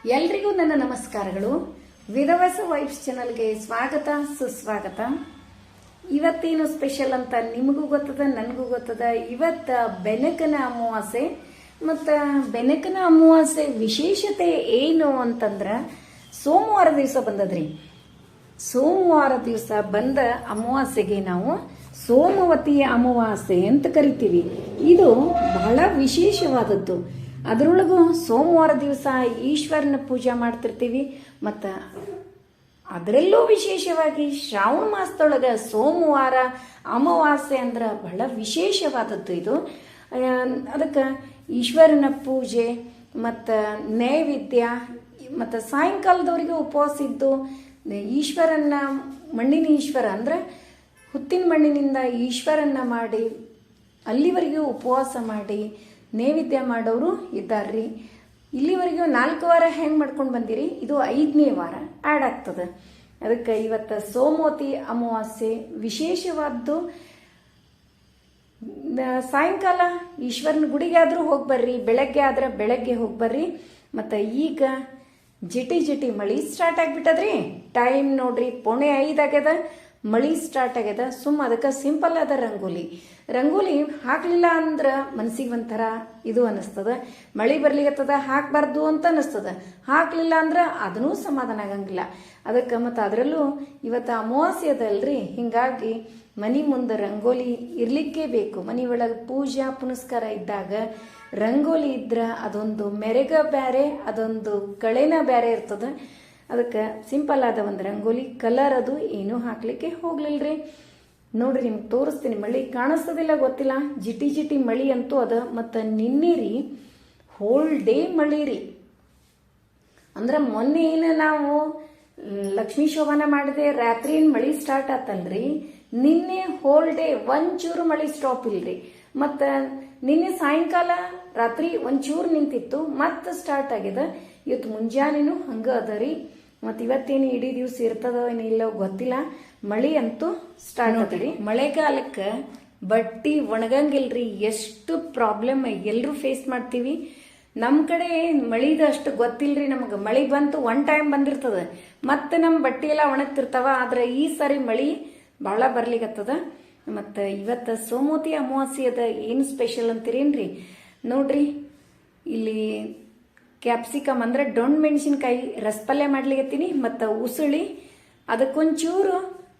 ಎಲ್ರಿಗೂ ನನ್ನ ನಮಸ್ಕಾರಗಳು. ವಿಧವಸ ವೈಬ್ಸ್ ಚಾನಲ್ಗೆ ಸ್ವಾಗತ ಸುಸ್ವಾಗತ. ಇವತ್ತೇನು ಸ್ಪೆಷಲ್ ಅಂತ ನಿಮಗೂ ಗೊತ್ತದ, ನನಗೂ ಗೊತ್ತದ. ಇವತ್ತ ಬೆನಕನ ಅಮಾವಾಸ್ಯೆ. ಮತ್ತು ಬೆನಕನ ಅಮಾವಾಸ್ಯೆ ವಿಶೇಷತೆ ಏನು ಅಂತಂದ್ರ ಸೋಮವಾರ ದಿವಸ ಬಂದದ್ರಿ. ಸೋಮವಾರ ದಿವಸ ಬಂದ ಅಮಾವಾಸ್ಯೆಗೆ ನಾವು ಸೋಮವತಿ ಅಮಾವಾಸ್ಯೆ ಅಂತ ಕರಿತೀವಿ. ಇದು ಬಹಳ ವಿಶೇಷವಾದದ್ದು. ಅದರೊಳಗೂ ಸೋಮವಾರ ದಿವಸ ಈಶ್ವರನ ಪೂಜೆ ಮಾಡ್ತಿರ್ತೀವಿ. ಮತ್ತು ಅದರಲ್ಲೂ ವಿಶೇಷವಾಗಿ ಶ್ರಾವಣ ಮಾಸದೊಳಗೆ ಸೋಮವಾರ ಅಮಾವಾಸ್ಯೆ ಅಂದ್ರೆ ಬಹಳ ವಿಶೇಷವಾದದ್ದು ಇದು. ಅದಕ್ಕೆ ಈಶ್ವರನ ಪೂಜೆ ಮತ್ತು ನೈವೇದ್ಯ ಮತ್ತು ಸಾಯಂಕಾಲದವರೆಗೆ ಉಪವಾಸ ಇದ್ದು ಈಶ್ವರನ್ನ ಮಣ್ಣಿನ ಈಶ್ವರ ಅಂದ್ರೆ ಹುತ್ತಿನ ಮಣ್ಣಿನಿಂದ ಈಶ್ವರನ್ನ ಮಾಡಿ ಅಲ್ಲಿವರೆಗೂ ಉಪವಾಸ ಮಾಡಿ ನೈವೇದ್ಯ ಮಾಡೋರು ಇದ್ದಾರ್ರಿ. ಇಲ್ಲಿವರೆಗೂ 4 ವಾರ ಹೆಂಗೆ ಮಾಡ್ಕೊಂಡು ಬಂದಿರಿ, ಇದು 5ನೇ ವಾರ ಆ್ಯಡ್ ಆಗ್ತದೆ. ಅದಕ್ಕೆ ಇವತ್ತು ಸೋಮವತಿ ಅಮಾವಾಸ್ಯೆ ವಿಶೇಷವಾದ್ದು. ಸಾಯಂಕಾಲ ಈಶ್ವರನ ಗುಡಿಗೆ ಆದರೂ ಹೋಗಿ ಬರ್ರಿ, ಬೆಳಗ್ಗೆ ಆದ್ರೆ ಬೆಳಗ್ಗೆ ಹೋಗಿ ಬರ್ರಿ. ಮತ್ತು ಈಗ ಜಿಟಿ ಮಳಿ ಸ್ಟಾರ್ಟ್ ಆಗಿಬಿಟ್ಟದ್ರಿ. ಟೈಮ್ ನೋಡ್ರಿ 4:45 ಆಗ್ಯದ, ಮಳಿ ಸ್ಟಾರ್ಟ್ ಆಗ್ಯದ. ಅದಕ್ಕೆ ಸಿಂಪಲ್ ಅದ ರಂಗೋಲಿ ಹಾಕ್ಲಿಲ್ಲ ಅಂದ್ರೆ ಮನಸ್ಸಿಗೆ ಒಂಥರ ಇದು ಅನಿಸ್ತದ. ಮಳಿ ಬರ್ಲಿಕ್ಕತ್ತದ ಹಾಕಬಾರ್ದು ಅಂತ ಅನಿಸ್ತದ. ಹಾಕ್ಲಿಲ್ಲ ಅಂದ್ರೆ ಅದನ್ನೂ ಸಮಾಧಾನ ಆಗಂಗಿಲ್ಲ. ಅದಕ್ಕೆ ಮತ್ತು ಅದರಲ್ಲೂ ಇವತ್ತು ಅಮಾವಾಸ್ಯೆ ಅದಲ್ರಿ, ಹಿಂಗಾಗಿ ಮನೆ ಮುಂದೆ ರಂಗೋಲಿ ಇರ್ಲಿಕ್ಕೇ ಬೇಕು. ಮನೆ ಒಳಗೆ ಪೂಜಾ ಪುನಸ್ಕಾರ ಇದ್ದಾಗ ರಂಗೋಲಿ ಇದ್ರೆ ಅದೊಂದು ಮೆರೆಗ ಬ್ಯಾರೆ, ಅದೊಂದು ಕಳೆನ ಬ್ಯಾರೆ ಇರ್ತದೆ. ಅದಕ್ಕೆ ಸಿಂಪಲ್ ಆದ ಒಂದು ರಂಗೋಲಿ. ಕಲರ್ ಅದು ಏನೂ ಹಾಕ್ಲಿಕ್ಕೆ ಹೋಗ್ಲಿಲ್ರಿ. ನೋಡ್ರಿ ನಿಮ್ಗೆ ತೋರಿಸ್ತೀನಿ. ಮಳಿ ಕಾಣಿಸ್ತದಿಲ್ಲ ಗೊತ್ತಿಲ್ಲ, ಜಿಟಿ ಮಳಿ ಅಂತೂ ಅದ. ಮತ್ತು ನಿನ್ನೆ ರೀ ಹೋಲ್ ಡೇ ಮಳಿ ರೀ. ಅಂದ್ರೆ ಮೊನ್ನೆ ಏನು ನಾವು ಲಕ್ಷ್ಮೀ ಶೋಭಾನ ಮಾಡಿದೆ, ರಾತ್ರಿ ಏನು ಮಳಿ ಸ್ಟಾರ್ಟ್ ಆತಲ್ರಿ. ನಿನ್ನೆ ಹೋಲ್ ಡೇ ಒಂಚೂರು ಮಳಿ ಸ್ಟಾಪ್ ಇಲ್ರಿ. ಮತ್ತು ನಿನ್ನೆ ಸಾಯಂಕಾಲ ರಾತ್ರಿ ಒಂಚೂರು ನಿಂತಿತ್ತು, ಮತ್ತೆ ಸ್ಟಾರ್ಟ್ ಆಗಿದೆ. ಇವತ್ತು ಮುಂಜಾನೆನೂ ಹಂಗೆ ಅದ ರೀ. ಮತ್ತು ಇವತ್ತೇನು ಇಡೀ ದಿವಸ ಇರ್ತದೋ ಏನಿಲ್ಲ ಗೊತ್ತಿಲ್ಲ. ಮಳಿ ಅಂತೂ ಸ್ಟಾರ್ಟ್ ಆತರಿ. ಮಳೆಗಾಲಕ್ಕೆ ಬಟ್ಟಿ ಒಣಗಂಗಿಲ್ರಿ. ಎಷ್ಟು ಪ್ರಾಬ್ಲಮ್ ಎಲ್ಲರೂ ಫೇಸ್ ಮಾಡ್ತೀವಿ. ನಮ್ಮ ಕಡೆ ಮಳಿದ ಅಷ್ಟು ಗೊತ್ತಿಲ್ರಿ ನಮಗೆ. ಮಳಿ ಬಂತು ಒನ್ ಟೈಮ್ ಬಂದಿರ್ತದ, ಮತ್ತೆ ನಮ್ಮ ಬಟ್ಟೆ ಎಲ್ಲ ಒಣಗ್ತಿರ್ತಾವ. ಆದ್ರೆ ಈ ಸಾರಿ ಮಳಿ ಭಾಳ ಬರ್ಲಿಕ್ಕತ್ತದ. ಮತ್ತು ಇವತ್ತು ಸೋಮವತಿ ಅಮಾವಾಸ್ಯೆ ಅದ. ಏನು ಸ್ಪೆಷಲ್ ಅಂತೀರೇನ್ರಿ? ನೋಡ್ರಿ ಇಲ್ಲಿ ಕ್ಯಾಪ್ಸಿಕಮ್ ಅಂದ್ರೆ ಡೊಣ್ ಮೆಣಸಿನ್ಕಾಯಿ ರಸಪಲ್ಯ ಮಾಡ್ಲಿಕತ್ತೀನಿ. ಮತ್ತು ಉಸುಳಿ, ಅದಕ್ಕೊಂಚೂರು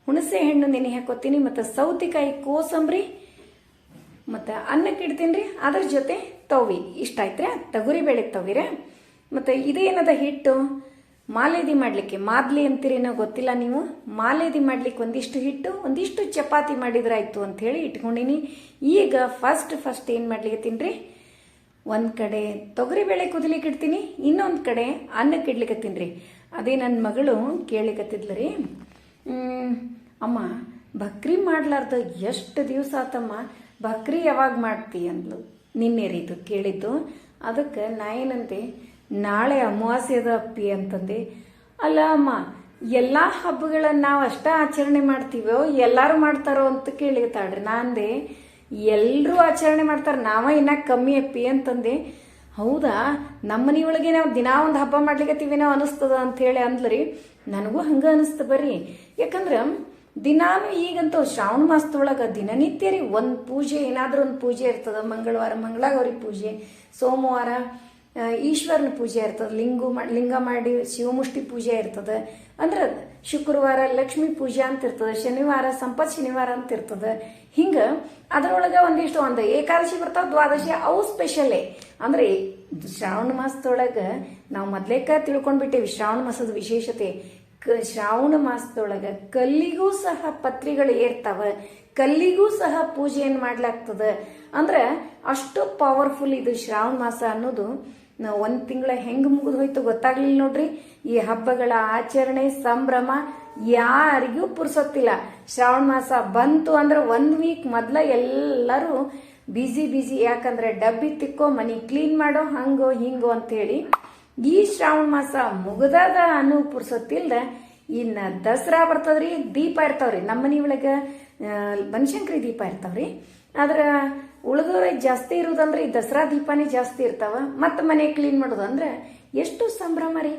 ಹುಣಸೆ ಹಣ್ಣು ನೆನೆ ಹಾಕೋತೀನಿ. ಮತ್ತು ಸೌತೆಕಾಯಿ ಕೋಸಂಬರಿ ಮತ್ತು ಅನ್ನಕ್ಕೆ ಇಡ್ತೀನಿ ರೀ. ಅದ್ರ ಜೊತೆ ತವಿ ಇಷ್ಟ ಆಯ್ತ್ರೆ, ತೊಗರಿ ಬೇಳೆ ತವಿರ. ಮತ್ತು ಇದೇನದ ಹಿಟ್ಟು ಮಾಲೇದಿ ಮಾಡಲಿಕ್ಕೆ, ಮಾದ್ಲಿ ಅಂತೀರೇನೋ ಗೊತ್ತಿಲ್ಲ ನೀವು. ಮಾಲೇದಿ ಮಾಡ್ಲಿಕ್ಕೆ ಒಂದಿಷ್ಟು ಹಿಟ್ಟು, ಒಂದಿಷ್ಟು ಚಪಾತಿ ಮಾಡಿದ್ರಾಯ್ತು ಅಂಥೇಳಿ ಇಟ್ಕೊಂಡಿನಿ. ಈಗ ಫಸ್ಟ್ ಏನು ಮಾಡ್ಲಿಕತ್ತೀನಿ ರೀ, ಒಂದು ಕಡೆ ತೊಗರಿಬೇಳೆ ಕುದಿಲಿಕ್ಕೆ ಇಡ್ತೀನಿ, ಇನ್ನೊಂದು ಕಡೆ ಅನ್ನಕ್ಕೆ ಇಡ್ಲಿಕ್ಕತ್ತೀನಿ ರೀ. ಅದೇ ನನ್ನ ಮಗಳು ಕೇಳಿಕತ್ತಿದ್ಲು ರೀ, ಅಮ್ಮ ಬಕ್ರಿ ಮಾಡ್ಲಾರ್ದ ಎಷ್ಟು ದಿವಸ ಆತಮ್ಮ, ಬಕ್ರಿ ಯಾವಾಗ ಮಾಡ್ತಿ ಅಂದ್ಲು. ನಿನ್ನೆ ರೀ ಇದು ಕೇಳಿದ್ದು. ಅದಕ್ಕೆ ನಾ ಏನಂತೆ, ನಾಳೆ ಅಮಾವಾಸ್ಯೆ ಅದ ಅಪ್ಪಿ ಅಂತಂದೆ. ಅಲ್ಲ ಅಮ್ಮ, ಎಲ್ಲ ಹಬ್ಬಗಳನ್ನ ನಾವು ಅಷ್ಟ ಆಚರಣೆ ಮಾಡ್ತೀವೋ ಎಲ್ಲರೂ ಮಾಡ್ತಾರೋ ಅಂತ ಕೇಳಿತಾಳ್ರಿ. ನಾ ಅಂದೆ ಎಲ್ಲರೂ ಆಚರಣೆ ಮಾಡ್ತಾರೆ, ನಾವ ಇನ್ನ ಕಮ್ಮಿ ಅಪ್ಪಿ ಅಂತಂದೆ. ಹೌದಾ, ನಮ್ಮ ಮನೆಯೊಳಗೆ ನಾವು ದಿನಾ ಒಂದು ಹಬ್ಬ ಮಾಡ್ಲಿಕ್ಕತ್ತೀವಿ ನಾವು ಅನಿಸ್ತದ ಅಂತ ಹೇಳಿ ಅಂದ್ಲರಿ. ನನಗೂ ಹಂಗೆ ಅನಿಸ್ತ ಬರ್ರಿ. ಯಾಕಂದ್ರೆ ದಿನಾನು ಈಗಂತೂ ಶ್ರಾವಣ ಮಾಸದೊಳಗೆ ದಿನನಿತ್ಯ ರೀ ಒಂದು ಪೂಜೆ, ಏನಾದರೂ ಒಂದು ಪೂಜೆ ಇರ್ತದ. ಮಂಗಳವಾರ ಮಂಗಳಗೌರಿ ಪೂಜೆ, ಸೋಮವಾರ ಈಶ್ವರನ ಪೂಜೆ ಇರ್ತದೆ, ಲಿಂಗ ಮಾಡಿ ಶಿವಮುಷ್ಟಿ ಪೂಜೆ ಇರ್ತದೆ. ಅಂದ್ರೆ ಶುಕ್ರವಾರ ಲಕ್ಷ್ಮೀ ಪೂಜೆ ಅಂತ ಇರ್ತದೆ, ಶನಿವಾರ ಸಂಪತ್ ಶನಿವಾರ ಅಂತ ಇರ್ತದೆ. ಹಿಂಗೆ ಅದರೊಳಗೆ ಒಂದು ಏಕಾದಶಿ ಬರ್ತಾವ, ದ್ವಾದಶಿ, ಅವು ಸ್ಪೆಷಲೇ. ಅಂದ್ರೆ ಶ್ರಾವಣ ಮಾಸದೊಳಗೆ ನಾವು ಮೊದ್ಲೇಕ ತಿಳ್ಕೊಂಡ್ಬಿಟ್ಟೇವಿ ಶ್ರಾವಣ ಮಾಸದ ವಿಶೇಷತೆ. ಶ್ರಾವಣ ಮಾಸದೊಳಗೆ ಕಲ್ಲಿಗೂ ಸಹ ಪತ್ರಿಗಳು ಏರ್ತಾವ, ಕಲ್ಲಿಗೂ ಸಹ ಪೂಜೆಯನ್ನು ಮಾಡ್ಲಾಗ್ತದ. ಅಂದ್ರೆ ಅಷ್ಟು ಪವರ್ಫುಲ್ ಇದು ಶ್ರಾವಣ ಮಾಸ ಅನ್ನೋದು. ನಾವು 1 ತಿಂಗಳ ಹೆಂಗೆ ಮುಗಿದು ಹೋಯ್ತು ಗೊತ್ತಾಗ್ಲಿಲ್ಲ ನೋಡ್ರಿ. ಈ ಹಬ್ಬಗಳ ಆಚರಣೆ ಸಂಭ್ರಮ ಯಾರಿಗೂ ಪುರ್ಸೊತ್ತಿಲ್ಲ. ಶ್ರಾವಣ ಮಾಸ ಬಂತು ಅಂದ್ರೆ 1 ವೀಕ್ ಮೊದ್ಲ ಎಲ್ಲರೂ ಬಿಸಿ. ಯಾಕಂದ್ರೆ ಡಬ್ಬಿ ತಿಕ್ಕೋ, ಮನಿ ಕ್ಲೀನ್ ಮಾಡೋ, ಹಂಗೋ ಹಿಂಗೋ ಅಂತೇಳಿ. ಈ ಶ್ರಾವಣ ಮಾಸ ಮುಗ್ದದ ಅನ್ನೋ ಪುರ್ಸೊತ್ತಿಲ್ದ ಇನ್ನು ದಸರಾ ಬರ್ತದ್ರಿ, ದೀಪ ಇರ್ತಾವ್ರಿ. ನಮ್ಮ ಮನೆ ಒಳಗೆ ಬನಶಂಕರಿ ದೀಪ ಇರ್ತಾವ್ರಿ. ಆದ್ರೆ ಉಳಿದೋರೆ ಜಾಸ್ತಿ ಇರೋದಂದ್ರೆ ಈ ದಸರಾ ದೀಪನೇ ಜಾಸ್ತಿ ಇರ್ತಾವ. ಮತ್ತೆ ಮನೆ ಕ್ಲೀನ್ ಮಾಡೋದಂದ್ರೆ ಎಷ್ಟು ಸಂಭ್ರಮ ರೀ.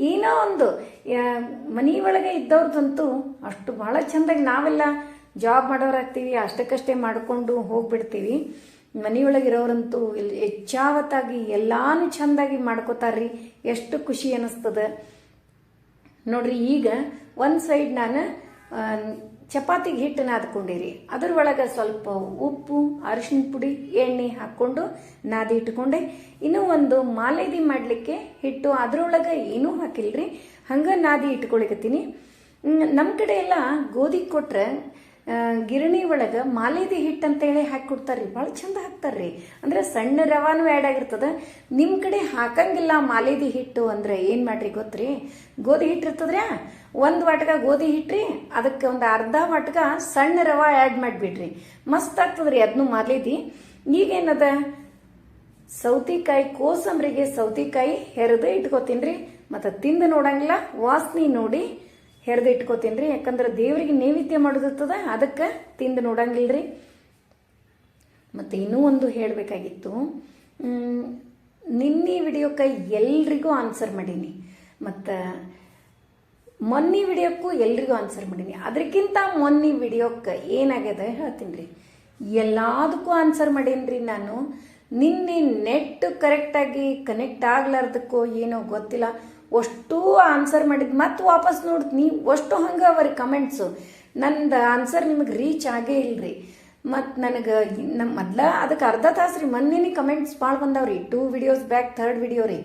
ಏನೋ ಒಂದು ಮನೆಯೊಳಗೆ ಇದ್ದವ್ರದಂತೂ ಅಷ್ಟು ಭಾಳ ಚಂದಾಗಿ, ನಾವೆಲ್ಲ ಜಾಬ್ ಮಾಡೋರಾಗ್ತೀವಿ, ಅಷ್ಟಕ್ಕಷ್ಟೇ ಮಾಡಿಕೊಂಡು ಹೋಗ್ಬಿಡ್ತೀವಿ. ಮನೆಯೊಳಗಿರೋರಂತೂ ಹೆಚ್ಚಾವತ್ತಾಗಿ ಎಲ್ಲಾನು ಚಂದಾಗಿ ಮಾಡ್ಕೋತಾರ್ರಿ. ಎಷ್ಟು ಖುಷಿ ಅನ್ನಿಸ್ತದ ನೋಡ್ರಿ. ಈಗ ಒಂದು ಸೈಡ್ ನಾನು ಚಪಾತಿಗೆ ಹಿಟ್ಟು ನಾದ್ಕೊಂಡಿರಿ, ಅದ್ರೊಳಗೆ ಸ್ವಲ್ಪ ಉಪ್ಪು, ಅರಿಶಿನ ಪುಡಿ, ಎಣ್ಣೆ ಹಾಕ್ಕೊಂಡು ನಾದಿ ಇಟ್ಕೊಂಡೆ. ಇನ್ನೂ ಒಂದು ಮಾಲೇದಿ ಮಾಡಲಿಕ್ಕೆ ಹಿಟ್ಟು, ಅದ್ರೊಳಗೆ ಏನೂ ಹಾಕಿಲ್ರಿ, ಹಂಗೆ ನಾದಿ ಇಟ್ಕೊಳಿಕತ್ತೀನಿ. ನಮ್ಮ ಕಡೆ ಎಲ್ಲ ಗೋಧಿ ಕೊಟ್ರೆ ಗಿರಣಿ ಒಳಗೆ ಮಾಲೇದಿ ಹಿಟ್ಟು ಅಂತೇಳಿ ಹಾಕಿ ಕೊಡ್ತಾರ್ರಿ, ಭಾಳ ಚಂದ ಹಾಕ್ತಾರ್ರಿ. ಅಂದ್ರೆ ಸಣ್ಣ ರವಾನು ಆ್ಯಡ್ ಆಗಿರ್ತದ. ನಿಮ್ಮ ಕಡೆ ಹಾಕಂಗಿಲ್ಲ ಮಾಲೇದಿ ಹಿಟ್ಟು ಅಂದ್ರೆ ಏನು ಮಾಡ್ರಿ ಗೊತ್ತ್ರಿ, ಗೋಧಿ ಹಿಟ್ಟು ಇರ್ತದ್ರಿ, ಒಂದು ವಾಟಕ ಗೋಧಿ ಹಿಟ್ರಿ, ಅದಕ್ಕೆ ಒಂದು ಅರ್ಧ ವಾಟಕ ಸಣ್ಣ ರವಾ ಆ್ಯಡ್ ಮಾಡಿಬಿಡ್ರಿ, ಮಸ್ತ್ ಆಗ್ತದ್ರಿ ಅದನ್ನು ಮಾಲೇದಿ. ಈಗೇನದ ಸೌತಿಕಾಯಿ, ಕೋಸಂಬರಿಗೆ ಸೌತಿಕಾಯಿ ಹೆರೆದು ಇಟ್ಕೋತೀನ್ರಿ, ಮತ್ತು ತಿಂದು ನೋಡಂಗಿಲ್ಲ, ವಾಸನೆ ನೋಡಿ ಹೆರೆದು ಇಟ್ಕೋತೀನ್ರಿ. ಯಾಕಂದ್ರೆ ದೇವರಿಗೆ ನೈವೇದ್ಯ ಮಾಡೋದಿರ್ತದ, ಅದಕ್ಕೆ ತಿಂದು ನೋಡಂಗಿಲ್ರಿ. ಮತ್ತು ಇನ್ನೂ ಒಂದು ಹೇಳಬೇಕಾಗಿತ್ತು, ನಿನ್ನೆ ವಿಡಿಯೋಕ್ಕೆ ಎಲ್ರಿಗೂ ಆನ್ಸರ್ ಮಾಡೀನಿ, ಮತ್ತು ಮೊನ್ನೆ ವಿಡಿಯೋಕ್ಕೂ ಎಲ್ರಿಗೂ ಆನ್ಸರ್ ಮಾಡೀನಿ. ಅದಕ್ಕಿಂತ ಮೊನ್ನೆ ವಿಡಿಯೋಕ್ಕೆ ಏನಾಗ್ಯದ ಹೇಳ್ತೀನಿ ರೀ. ಎಲ್ಲದಕ್ಕೂ ಆನ್ಸರ್ ಮಾಡೀನಿ ನಾನು. ನಿನ್ನೆ ನೆಟ್ ಕರೆಕ್ಟಾಗಿ ಕನೆಕ್ಟ್ ಆಗ್ಲಾರ್ದಕ್ಕೋ ಏನೋ ಗೊತ್ತಿಲ್ಲ, ಅಷ್ಟು ಆನ್ಸರ್ ಮಾಡಿದ್ದು ಮತ್ತೆ ವಾಪಸ್ ನೋಡ್ತೀನಿ, ಅಷ್ಟು ಹಂಗೆ ಅವರಿ ಕಮೆಂಟ್ಸು. ನಂದು ಆನ್ಸರ್ ನಿಮಗೆ ರೀಚ್ ಆಗೇ ಇಲ್ರಿ. ಮತ್ತು ನನಗೆ ಮೊದ್ಲ ಅದಕ್ಕೆ ಅರ್ಧ ತಾಸು ರೀ, ಮೊನ್ನೆ ಕಮೆಂಟ್ಸ್ ಭಾಳ ಬಂದಾವ್ರಿ. 2 ವಿಡಿಯೋಸ್ ಬ್ಯಾಕ್ 3rd ವಿಡಿಯೋ ರೀ,